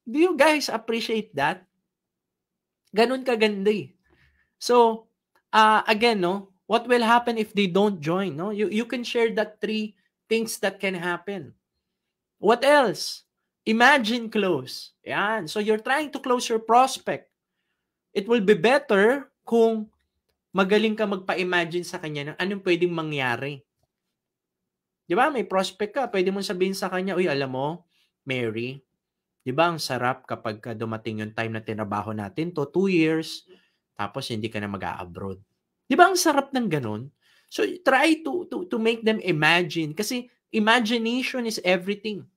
Speaker 2: Do you guys appreciate that? Ganun kaganda eh. So, again, no, what will happen if they don't join? No? You can share that 3 things that can happen. What else? Imagine close. Yan. So, you're trying to close your prospect. It will be better kung magaling ka magpa-imagine sa kanya ng anong pwedeng mangyari. Di ba? May prospect ka. Pwede mong sabihin sa kanya, uy, alam mo, Mary, di ba ang sarap kapag dumating yung time na tinabaho natin to 2 years, tapos hindi ka na mag-a-abroad. Di ba ang sarap ng ganun? So, try to make them imagine. Kasi imagination is everything.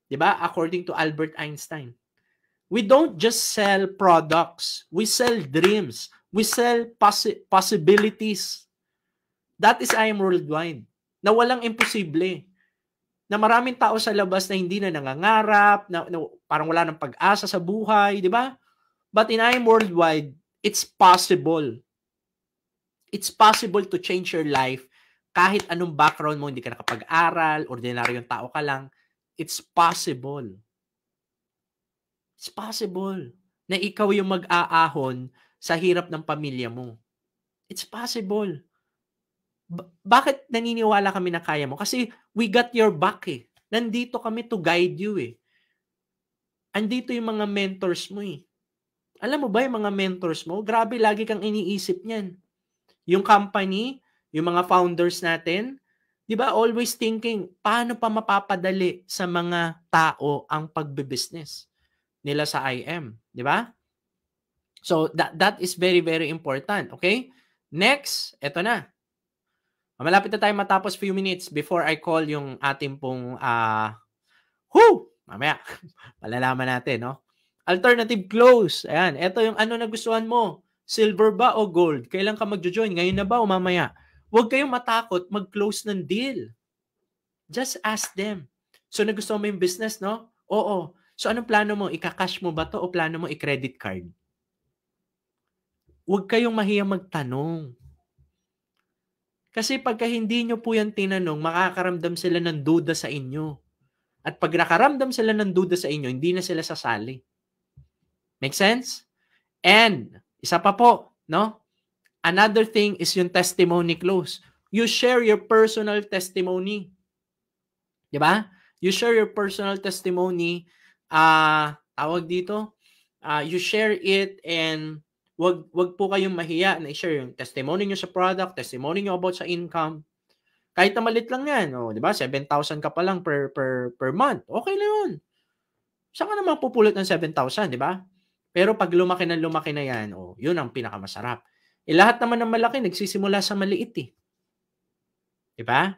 Speaker 2: Di ba? According to Albert Einstein. We don't just sell products. We sell dreams. We sell possibilities. That is I Am Worldwide. Na walang imposible. Na maraming tao sa labas na hindi na nangangarap, na parang wala ng pag-asa sa buhay, di ba? But in I Am Worldwide, it's possible. It's possible to change your life kahit anong background mo, hindi ka nakapag-aral, ordinaryong tao ka lang. It's possible. It's possible na ikaw yung mag-aahon sa hirap ng pamilya mo. It's possible. Bakit naniniwala kami na kaya mo? Kasi we got your back eh. Nandito kami to guide you eh. Andito yung mga mentors mo eh. Alam mo ba yung mga mentors mo? Grabe, lagi kang iniisip niyan. Yung company, yung mga founders natin, di ba, always thinking, paano pa mapapadali sa mga tao ang pagbe-business nila sa IM, di ba? So, that is very, very important, okay? Next, eto na. Malapit na tayo matapos few minutes before I call yung ating pong, mamaya, malalaman natin, no? Alternative close. Ayan, eto yung ano nagustuhan mo. Silver ba o gold? Kailan ka magjo-join? Ngayon na ba o mamaya? Huwag kayong matakot mag-close ng deal. Just ask them. So, nagustuhan mo yung business, no? Oo. So, anong plano mo? Ika-cash mo ba to o plano mo i-credit card? Huwag kayong mahiyang magtanong. Kasi pagka hindi nyo po yan tinanong, makakaramdam sila ng duda sa inyo. At pag nakaramdam sila ng duda sa inyo, hindi na sila sasali. Make sense? And, isa pa po, no? Another thing is yung testimony close. You share your personal testimony. Di ba? You share your personal testimony. Tawag dito. You share it and wag po kayong mahiya na i-share yung testimony nyo sa product, testimony nyo about sa income. Kahit na malit lang yan. Oh, di ba? 7,000 ka pa lang per month. Okay na yun. Saan ka naman pupulot ng 7,000, di ba? Pero pag lumaki na yan, oh, yun ang pinakamasarap. Lahat naman ng malaki, nagsisimula sa maliit eh. Di ba?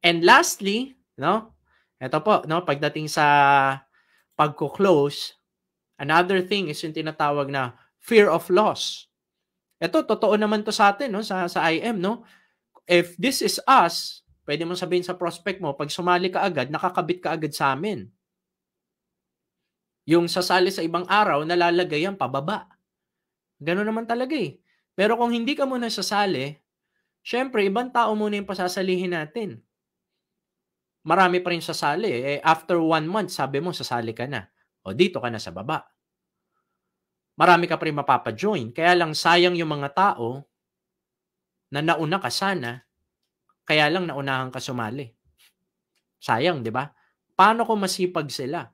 Speaker 2: And lastly, no? Ito po, no, pagdating sa pagko-close, another thing is yung tinatawag na fear of loss. Ito, totoo naman to sa atin, no, sa IM, no? If this is us, pwede mo sabihin sa prospect mo, pag sumali ka agad, nakakabit ka agad sa amin. Yung sasali sa ibang araw, nalalagay yan pababa. Gano'n naman talaga eh. Pero kung hindi ka muna sasali, syempre, ibang tao muna yung pasasalihin natin. Marami pa rin sasali. Eh, after 1 month, sabi mo, sasali ka na. O, dito ka na sa baba. Marami ka pa rin mapapa-join. Kaya lang, sayang yung mga tao na nauna ka sana, kaya lang naunahan ka sumali. Sayang, di ba? Paano kung masipag sila?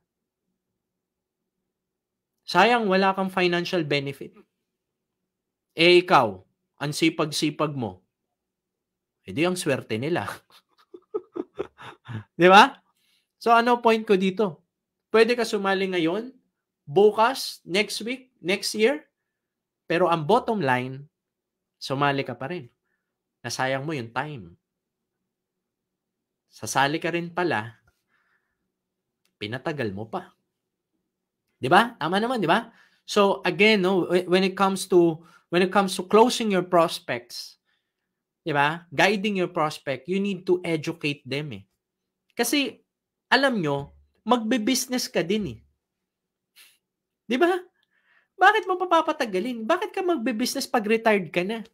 Speaker 2: Sayang, wala kang financial benefit. Eh, ikaw, ang sipag-sipag mo, edi ang swerte nila. Di ba? So, ano point ko dito? Pwede ka sumali ngayon, bukas, next week, next year, pero ang bottom line, sumali ka pa rin. Nasayang mo yung time. Sasali ka rin pala, pinatagal mo pa. Di ba? Tama naman, di ba? So again, no, when it comes to closing your prospects, di ba? Guiding your prospect, you need to educate them eh. Kasi alam nyo, magbe-business ka din eh. Di ba? Bakit mo papapatagalin? Bakit ka magbe-business pag retired ka na?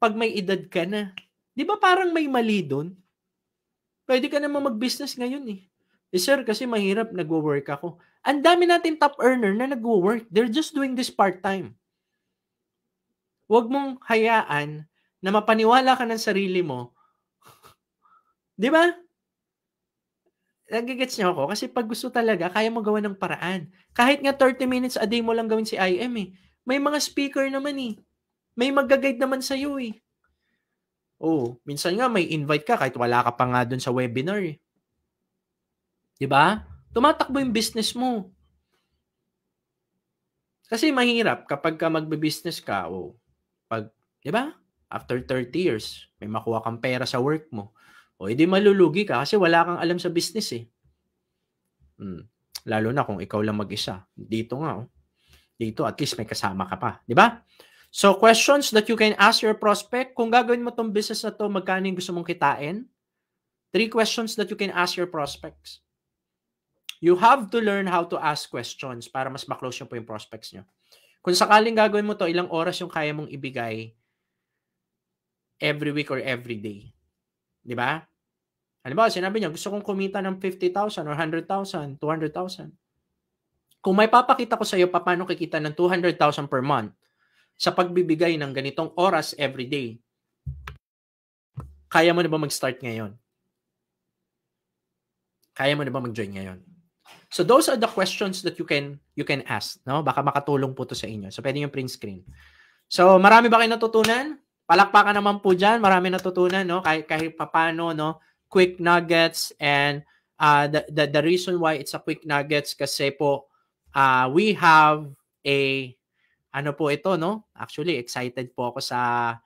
Speaker 2: Pag may edad ka na? Di ba parang may mali doon? Pwede ka naman mag-business ngayon eh. Eh sir, kasi mahirap, nagwo-work ako. Ang dami natin top earner na nagwo-work. They're just doing this part-time. Huwag mong hayaan na mapaniwala ka ng sarili mo. Di ba? Nagigets niyo ako? Kasi pag gusto talaga, kaya mo gawa ng paraan. Kahit nga 30 minutes a day mo lang gawin si IM eh. May mga speaker naman eh. May mag-guide naman sa'yo eh. Oh, minsan nga may invite ka kahit wala ka pa nga dun sa webinar eh. Diba? Tumatakbo yung business mo. Kasi mahirap kapag ka magbe-business ka o pag, diba? After 30 years, may makuha kang pera sa work mo. O hindi malulugi ka kasi wala kang alam sa business eh. Lalo na kung ikaw lang mag-isa. Dito nga, oh. Dito at least may kasama ka pa. Diba? So, questions that you can ask your prospect. Kung gagawin mo tong business na to, magkano yung gusto mong kitain? 3 questions that you can ask your prospects. You have to learn how to ask questions para mas ma-close nyo po yung prospects nyo. Kung sakaling gagawin mo to, ilang oras yung kaya mong ibigay every week or every day. Di ba? Halimbawa, sinabi niya, gusto kong kumita ng 50,000 or 100,000, 200,000. Kung may papakita ko sa iyo paano kikita ng 200,000 per month sa pagbibigay ng ganitong oras every day, Kaya mo na ba mag-start ngayon? Kaya mo na ba mag-join ngayon? So those are the questions that you can ask, no? Baka makatulong po to sa inyo. So pwede yung print screen. So marami ba kayo natutunan? Palakpakan naman po diyan, marami natutunan, no? Kahit papaano, no? Quick nuggets, and the reason why it's a quick nuggets kasi po we have a ano po ito, no? Actually excited po ako sa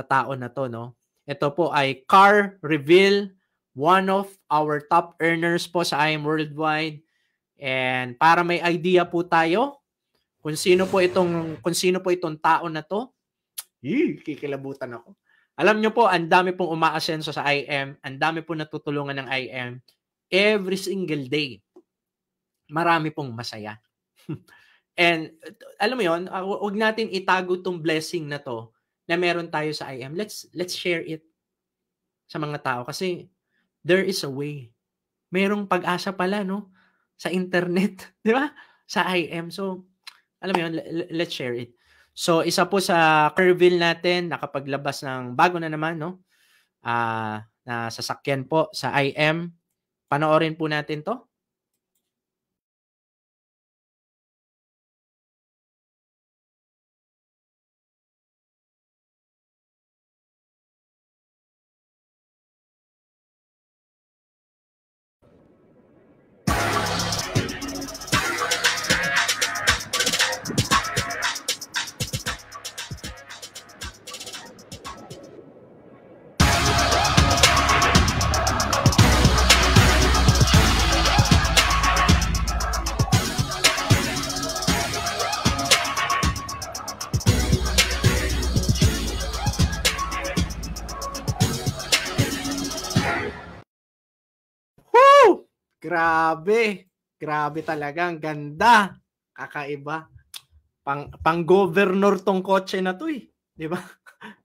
Speaker 2: tao na to, no? Ito po ay car reveal, one of our top earners po sa IM Worldwide. And para may idea po tayo kung sino po itong tao na to, kikilabutan ako. Alam nyo po, ang dami pong umaasenso sa IM, ang dami po natutulungan ng IM every single day. Marami pong masaya. And alam mo yon, wag natin itago tong blessing na to na meron tayo sa IM. Let's share it sa mga tao kasi there is a way. Merong pag-asa pala, no? Sa internet, di ba? Sa IM. So, alam mo yun, let's share it. So, isa po sa Kerville natin, nakapaglabas ng bago na naman, no? Na sasakyan po sa IM. Panoorin po natin to. Grabe. Grabe talaga. Ang ganda. Kakaiba. Pang-governor tong kotse na to eh. Di ba?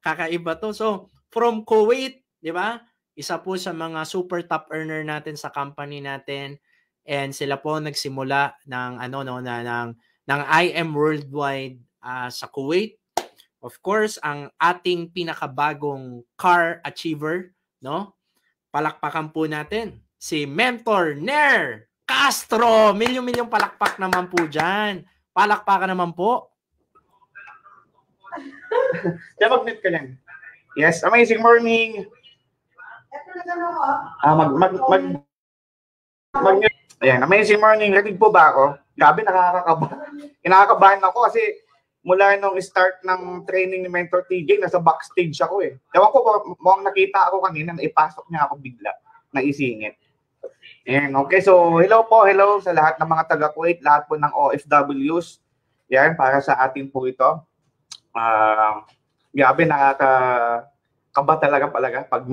Speaker 2: Kakaiba to. So, from Kuwait, di ba? Isa po sa mga super top earner natin sa company natin. And sila po nagsimula ng ng IM Worldwide sa Kuwait. Of course, ang ating pinakabagong car achiever, no? Palakpakan po natin si Mentor Ner Castro. Milyong-milyong palakpak naman po dyan. Palakpakan naman po.
Speaker 3: Kaya mag-mute ka lang. Yes, amazing morning. Ayan, amazing morning. Ready po ba ako? Grabe, nakakabahan ako kasi mula nung start ng training ni Mentor TJ, nasa backstage ako eh. Ewan ko, mukhang nakita ako kanina na ipasok niya ako bigla, naisingit. Ayan, okay, so hello sa lahat ng mga taga-Kuwait, lahat po ng OFWs. Yan, para sa atin po ito. Grabe, nakakaba talaga pag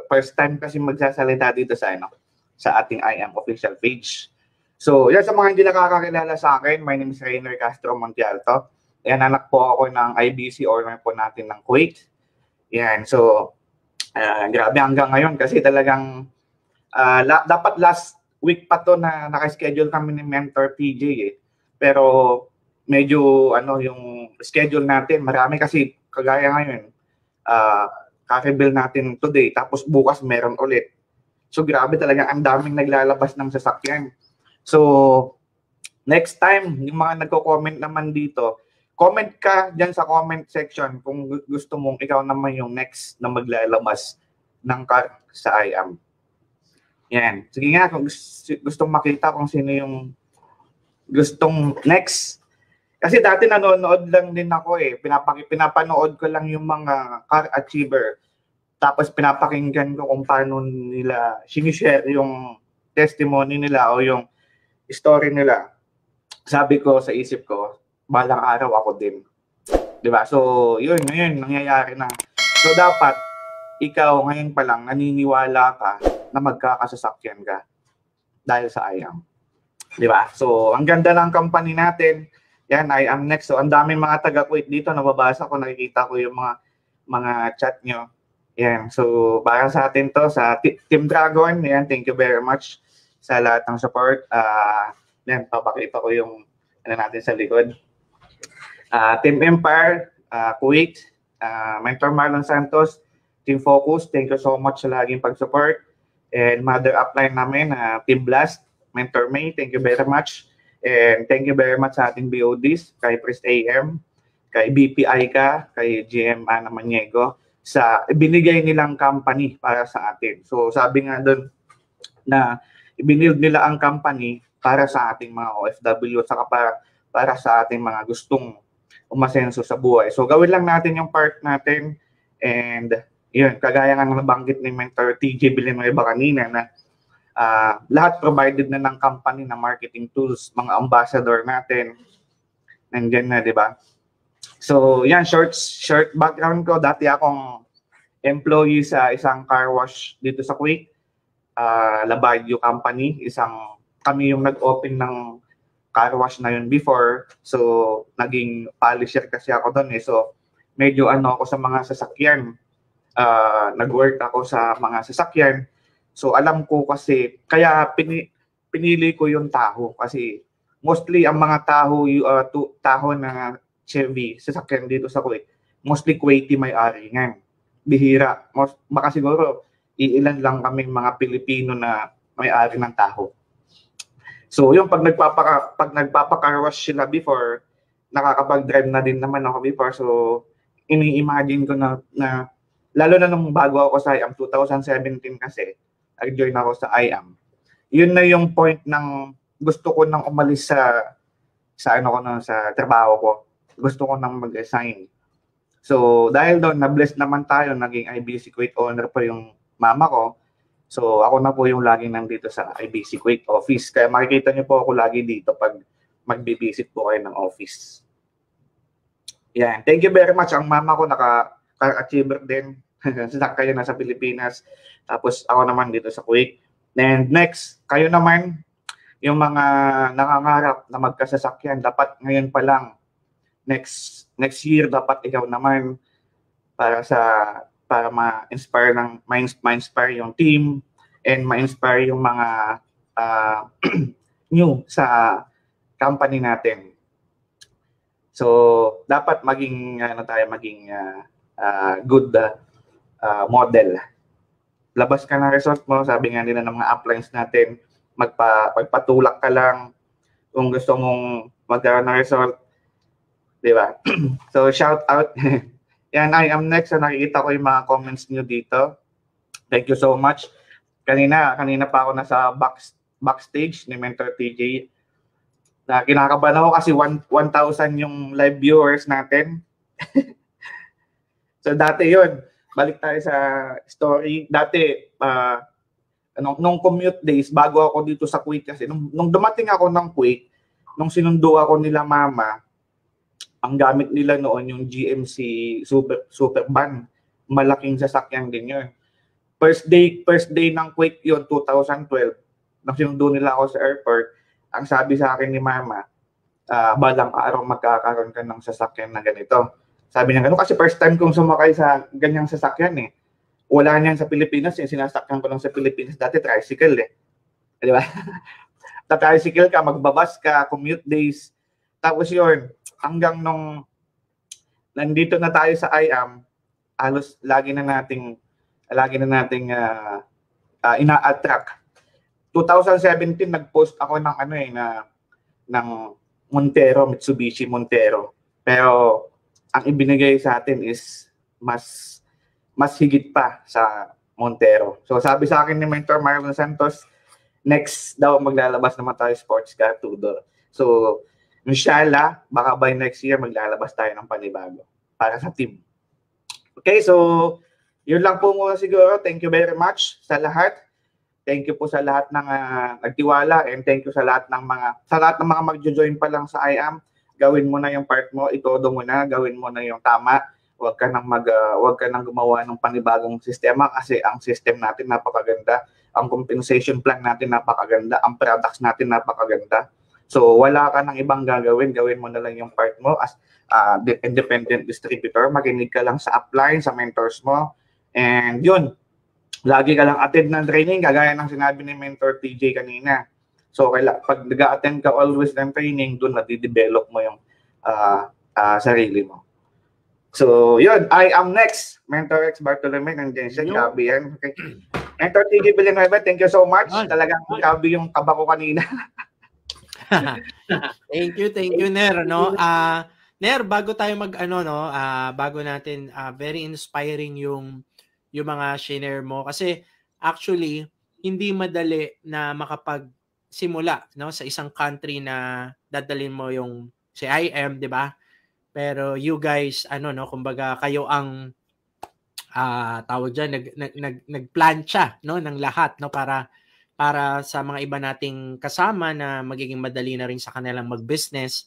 Speaker 3: first time kasi magsasalita dito sa ating IM official page. So, yan sa mga hindi nakakakilala sa akin, my name is Rainer Castro Montialto. Yan, anak po ako ng IBC owner po natin ng Kuwait. Yan, so grabe hanggang ngayon kasi talagang dapat last week pa to na naka-schedule kami ni Mentor PJ eh. Pero medyo yung schedule natin, marami kasi kagaya ngayon. Kaka-bill natin today tapos bukas meron ulit. So grabe talaga, ang daming naglalabas ng sasakyan. So next time, yung mga nagko-comment naman dito, comment ka dyan sa comment section kung gusto mong ikaw naman yung next na maglalabas ng car sa IM. Yan. Sige nga, kung gustong makita kung sino yung gustong next. Kasi dati nanonood lang din ako eh. Pinapanood ko lang yung mga car achiever. Tapos pinapakinggan ko kung paano nila sinishare yung testimony nila o yung story nila. Sabi ko sa isip ko, balang araw ako din. Diba? So, yun, nangyayari na. So, dapat, ikaw ngayon pa lang, naniniwala ka na magkakasasakyan ka dahil sa IM. Diba? So, ang ganda ng company natin. Yan, IM Next. So, ang daming mga taga-Kuwait dito. Nababasa ko, nakikita ko yung mga chat nyo. Yan. So, para sa atin to, sa Team Dragon, yan, thank you very much sa lahat ng support. Yan, papakita ko yung natin sa likod. Team Empire, Kuwait, Mentor Marlon Santos, Team Focus, thank you so much sa laging pag-support. And mother upline namin, Team Blast, Mentor May, thank you very much. And thank you very much sa ating BODs, kay Priest AM, kay BPI ka, kay GM Ana Maniego, sa ibinigay nilang company para sa atin. So sabi nga doon na ibinild nila ang company para sa ating mga OFW, saka para sa ating mga gustong umasenso sa buhay. So gawin lang natin yung part natin, and yun, kagaya nga nabanggit ni Mentor TJ Villanueva kanina na lahat provided na ng company na marketing tools, mga ambassador natin, nandiyan na, di ba? So yan, short background ko. Dati akong employee sa isang car wash dito sa Kuwait, Labadio Company. Kami yung nag-open ng car wash na yun before. So naging polisher kasi ako doon eh. So medyo ako sa mga sasakyan. Nag-work ako sa mga sasakyan. So alam ko kasi, kaya pinili ko yung Tahoe kasi mostly ang mga Tahoe na Chevy sasakyan dito sa Kuwait, mostly Kuwaiti may-ari nga. Bihira. Baka siguro iilan lang kami mga Pilipino na may-ari ng Tahoe. So yung pag nagpapa-car wash sila before, nakakapag-drive na din naman ako before. So ini-imagine ko na lalo na nung bago ako sa IAM, 2017 kasi, nag-join ako sa IAM. Yun na yung point ng gusto ko nang umalis sa trabaho ko. Gusto ko nang mag-resign. So, dahil doon, na-bless naman tayo, naging IBC Kuwait owner pa yung mama ko. So, ako na po yung laging nandito sa IBC Kuwait office. Kaya makikita niyo po ako lagi dito pag mag-visit po kayo ng office. Yan. Thank you very much. Ang mama ko naka-achiever din. Kayo nasa Pilipinas. Tapos ako naman dito sa Kuwait. And next, kayo naman, yung mga nangangarap na magkasasakyan, dapat ngayon pa lang, next year, dapat ikaw naman para ma-inspire yung team and ma-inspire yung mga new sa company natin. So, dapat maging good model. Labas ka ng result mo, sabi nga nila ng mga uplines natin, magpatulak ka lang kung gusto mong magkaroon ng result. Diba? So, shout out. Yan, I am next. So, nakikita ko yung mga comments nyo dito. Thank you so much. Kanina pa ako nasa backstage ni Mentor TJ. Na kinakabahan ako kasi 1,000 yung live viewers natin. So, dati yun. Balik tayo sa story. Dati, nung commute days, bago ako dito sa Kuwait kasi, nung dumating ako ng Kuwait, nung sinundo ako nila mama, ang gamit nila noon yung GMC super van. Malaking sasakyan din yun. First day ng Kuwait yun, 2012. Nung sinundo nila ako sa airport, ang sabi sa akin ni mama, balang araw magkakaroon ka ng sasakyan na ganito. Sabi niya gano'n kasi first time kong sumakay sa ganyang sasakyan eh. Wala niyan sa Pilipinas, yung sinasakyan ko lang sa Pilipinas dati, tricycle eh. Di ba? Ta-tricycle ka, magbabas ka, commute days. Tapos yun, hanggang nung nandito na tayo sa IAM, halos lagi na nating ina-attract. 2017 nag-post ako ng Montero, Mitsubishi Montero. Pero ang ibinigay sa atin is mas higit pa sa Montero. So sabi sa akin ni Mentor Marlon Santos, next daw maglalabas naman tayo sports car two-door. So inshallah, baka by next year maglalabas tayo ng panibago para sa team. Okay, so yun lang po muna siguro. Thank you very much sa lahat. Thank you po sa lahat ng nagtiwala, and thank you sa lahat ng mga magjo-join pa lang sa IAM. Gawin mo na yung part mo, itodo mo na, gawin mo na yung tama. Huwag ka nang gumawa ng panibagong sistema kasi ang system natin napakaganda, ang compensation plan natin napakaganda, ang products natin napakaganda. So wala ka nang ibang gagawin mo na lang yung part mo as independent distributor. Makinig ka lang sa upline, sa mentors mo, and yun, lagi ka lang attend ng training, kagaya ng sinabi ni Mentor TJ kanina. So, pag nag-attend ka always ng training, doon na-develop mo yung sarili mo. So, yun. I am next. Mentor X Bartolome ng Jensen. Grabe yan. Okay. Mentor TG Villanueva, thank you so much. Talagang grabe yung kaba ko kanina.
Speaker 2: Thank you, Ner, no? Ner, bago tayo bago natin very inspiring yung mga share mo kasi actually hindi madali na makapagsimula, no, sa isang country na dadalhin mo yung si IM, 'di ba? Pero you guys kumbaga kayo ang tawag diyan nagplantsa, no, ng lahat, no, para sa mga iba nating kasama na magiging madali na rin sa kanilang mag-business,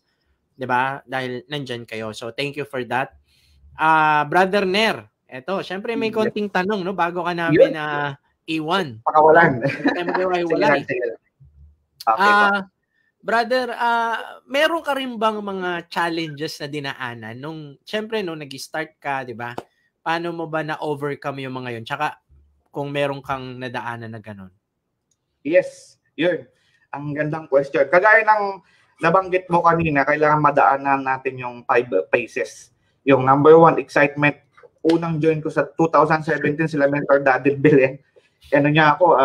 Speaker 2: 'di ba? Dahil nandiyan kayo. So thank you for that. Brother Ner, eto, syempre may konting tanong, no, bago ka namin iwan.
Speaker 3: Pakawalan.
Speaker 2: Brother, meron ka rin bang mga challenges na dinaanan nung nag-start ka, 'di ba? Paano mo ba na-overcome yung mga 'yon? Tsaka kung meron kang nadaanan na ganun.
Speaker 3: Yes, yun. Ang gandang question. Kagaya ng nabanggit mo kanina, kailangan madaanan natin yung 5 phases. Yung number 1, excitement. Unang join ko sa 2017, sila Mentor Daddy Bill. Niya ako,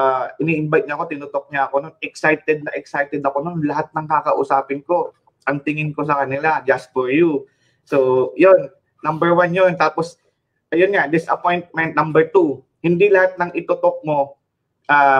Speaker 3: ini-invite niya ako, tinutok niya ako nun. Excited ako nun. Lahat ng kakausapin ko, ang tingin ko sa kanila, just for you. So, yun. Number 1 yun. Tapos, ayun nga, disappointment. Number 2, hindi lahat ng itutok mo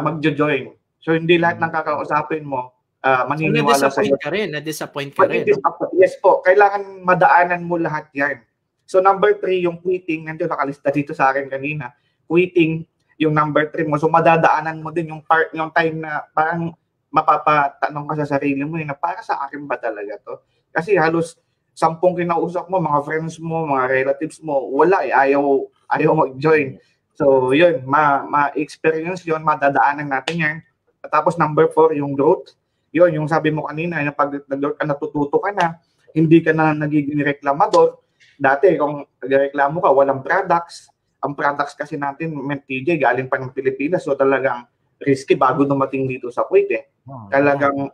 Speaker 3: magjo-join. So, hindi lahat ng kakausapin mo maniniwala sa iyo.
Speaker 2: Na-disappoint ka rin.
Speaker 3: Yes po. Kailangan madaanan mo lahat yan. So, number 3, yung quitting. Nandiyo nakalista dito sa akin kanina. Quitting, yung number 3 mo. So, madadaanan mo din yung time na parang mapapatanong ka sa sarili mo na para sa akin ba talaga to? Kasi halos 10 kinausap mo, mga friends mo, mga relatives mo, wala ayaw mag-join. So, yun, ma-experience yun, madadaanan natin yan. Tapos number 4, yung growth. Yun, yung sabi mo kanina, na pag natututo ka na, hindi ka na nagiging reklamador. Dati, kung nagreklamo ka, walang products. Ang products kasi natin, TJ, galing pa ng Pilipinas. So talagang risky bago dumating dito sa Kuwait. Talagang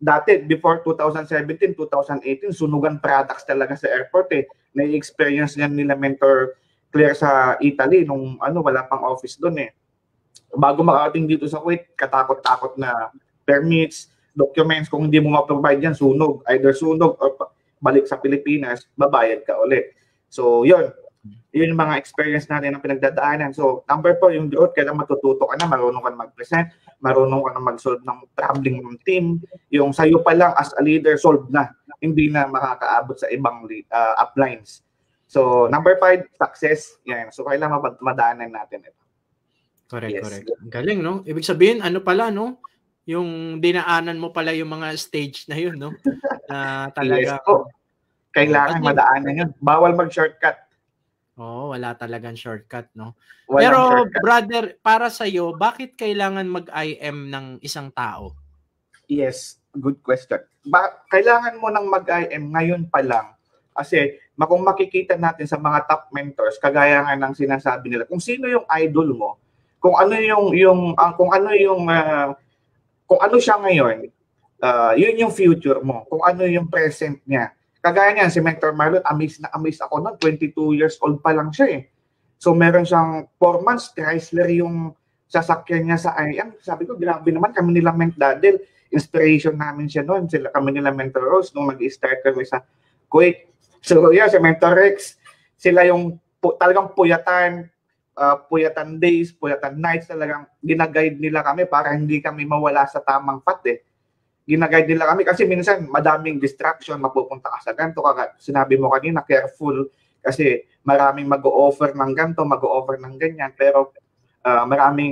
Speaker 3: dati, before 2017, 2018, sunugan products talaga sa airport. Na-experience yan nila Mentor Claire sa Italy nung wala pang office doon. Bago makarating dito sa Kuwait, katakot-takot na permits, documents, kung hindi mo ma-provide yan, sunog. Either sunog or balik sa Pilipinas, babayad ka ulit. So, yun yung mga experience natin na pinagdadaanan. So, number 4, yung growth, kailangan matututo ka na, marunong ka na mag-present, marunong ka na mag-solve ng traveling ng team. Yung sa'yo pa lang as a leader, solve na. Hindi na makakaabot sa ibang uplines. So, number 5, success. Yan. So, kailangan madaanan natin ito.
Speaker 2: Correct. Galing, no? Ibig sabihin, yung dinaanan mo pala yung mga stage na yun, no? Na talaga.
Speaker 3: Yes po. Kailangan madaanan yun. Bawal mag-shortcut.
Speaker 2: Wala talagang shortcut, no? Pero shortcut. Brother, para sa iyo, bakit kailangan mag-IM ng isang tao?
Speaker 3: Yes, good question. Kailangan mo nang mag-IM ngayon pa lang kasi kung makikita natin sa mga top mentors, kagaya nga ng sinasabi nila, kung sino yung idol mo, kung ano siya ngayon, yun yung future mo, kung ano yung present niya. Kagaya niyan, si Mentor Marlon, amazed ako noon, 22 years old pa lang siya . So meron siyang 4 months, Chrysler yung sasakyan niya sa IM. Sabi ko, grabe naman, kami nila Ment Dadel, inspiration namin siya noon. Kami nila Mentor Rose nung mag-start kami sa Kuwait. So yeah, si Mentor Rex, sila yung talagang puyatan days, puyatan nights, talagang ginaguide nila kami para hindi kami mawala sa tamang path . Ginaguide nila kami kasi minsan madaming distraction, mapupunta ka sa ganito, sinabi mo kanina, careful kasi maraming mag-o-offer ng ganito, mag-o-offer ng ganyan, pero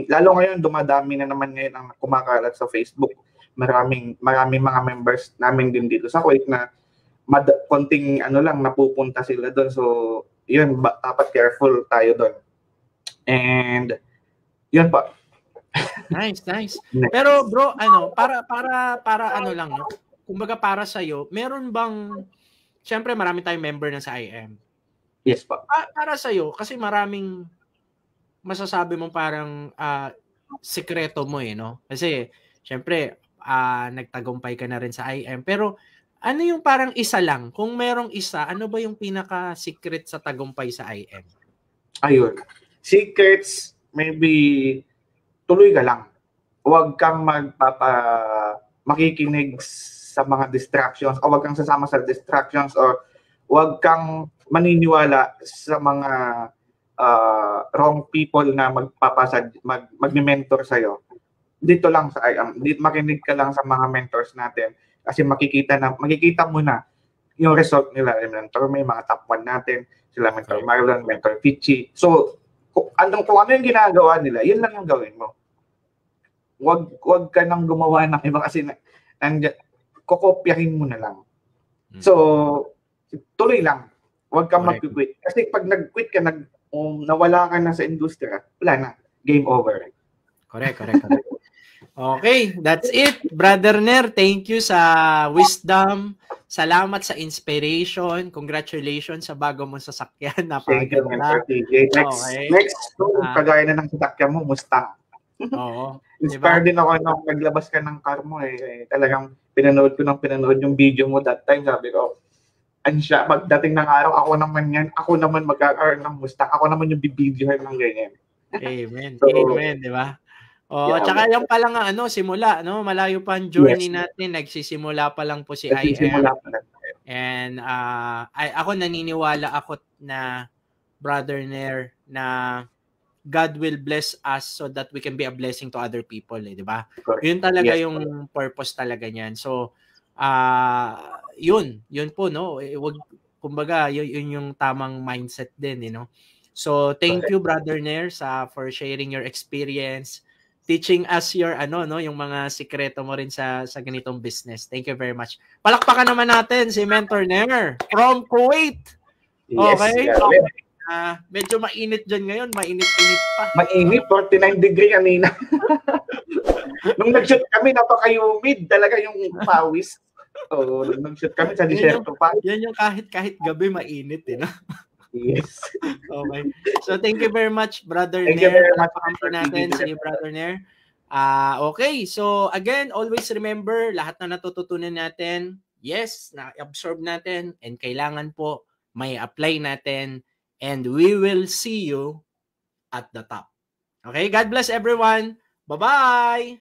Speaker 3: lalo ngayon dumadami na naman ngayon ang kumakalat sa Facebook. Maraming mga members namin din dito sa Kuwait na konting napupunta sila doon. So, yun, dapat careful tayo doon. And yun pa.
Speaker 2: Nice. Pero bro, para lang, no? Kumbaga para sa iyo, meron bang syempre marami tayong member na sa IM.
Speaker 3: Yes pa.
Speaker 2: Para sa iyo kasi maraming masasabi mo parang sikreto mo no? Kasi syempre nagtagumpay ka na rin sa IM pero Ano yung parang isa lang? Kung merong isa, ano ba yung pinaka-secret sa tagumpay sa IM?
Speaker 3: Ayun. Secrets, maybe tuloy ka lang. Huwag kang makikinig sa mga distractions o huwag kang sasama sa distractions or huwag kang maniniwala sa mga wrong people na mag-mentor sa'yo. Dito lang sa IM, makinig ka lang sa mga mentors natin kasi makikita mo na yung result nila. Mentor may mga top 1 natin, sila Mentor Marlon, Mentor Pichi. So, kung ano yung ginagawa nila, yun lang yung gawin mo. Wag ka nang gumawa ng iba kasi kokopyahin mo na lang. So, tuloy lang. Wag kang mag-quit. Kasi pag nag-quit ka, nawala ka na sa industriya, wala na. Game over.
Speaker 2: Correct. Okay, that's it. Brother Ner, thank you sa wisdom. Salamat sa inspiration. Congratulations sa bago mong sasakyan. Napakaganda.
Speaker 3: Next, kagaya na ng sasakyan mo, Mustang.
Speaker 2: Oo.
Speaker 3: Inspired din ako nung naglabas ka ng car mo talagang pinanood yung video mo that time. Sabi ko, pagdating ng araw, ako naman mag-earn ng Mustang. Ako naman yung bibidyohan ng ganyan.
Speaker 2: Amen. Amen, di ba? Tsaka yung pala nga simula, malayo pa ang journey natin, nagsisimula pa lang po si IM. And ako naniniwala ako na Brother Ner na God will bless us so that we can be a blessing to other people, di ba? Yun talaga yung purpose talaga niyan. So yun po, wag, kumbaga yun yung tamang mindset din, So thank you Brother Ner for sharing your experience, teaching us your yung mga sikreto mo rin sa ganitong business. Thank you very much. Palakpakan naman natin si Mentor Ner from Kuwait. Okay? Medyo mainit dyan ngayon. Mainit-init pa.
Speaker 3: Mainit, 49 degree kanina. Nung nag-shoot kami, napaka-humid talaga yung pawis. Nung nag-shoot kami sa disyerto pa.
Speaker 2: Yan yung kahit gabi mainit, no?
Speaker 3: Yes.
Speaker 2: Okay. So thank you very much, Brother
Speaker 3: Ner.
Speaker 2: Thank you very much for natin si Brother Ner. Okay, so again, always remember, lahat na natututunan natin, yes, na-absorb natin, and kailangan po may apply natin, and we will see you at the top. Okay, God bless everyone. Bye-bye!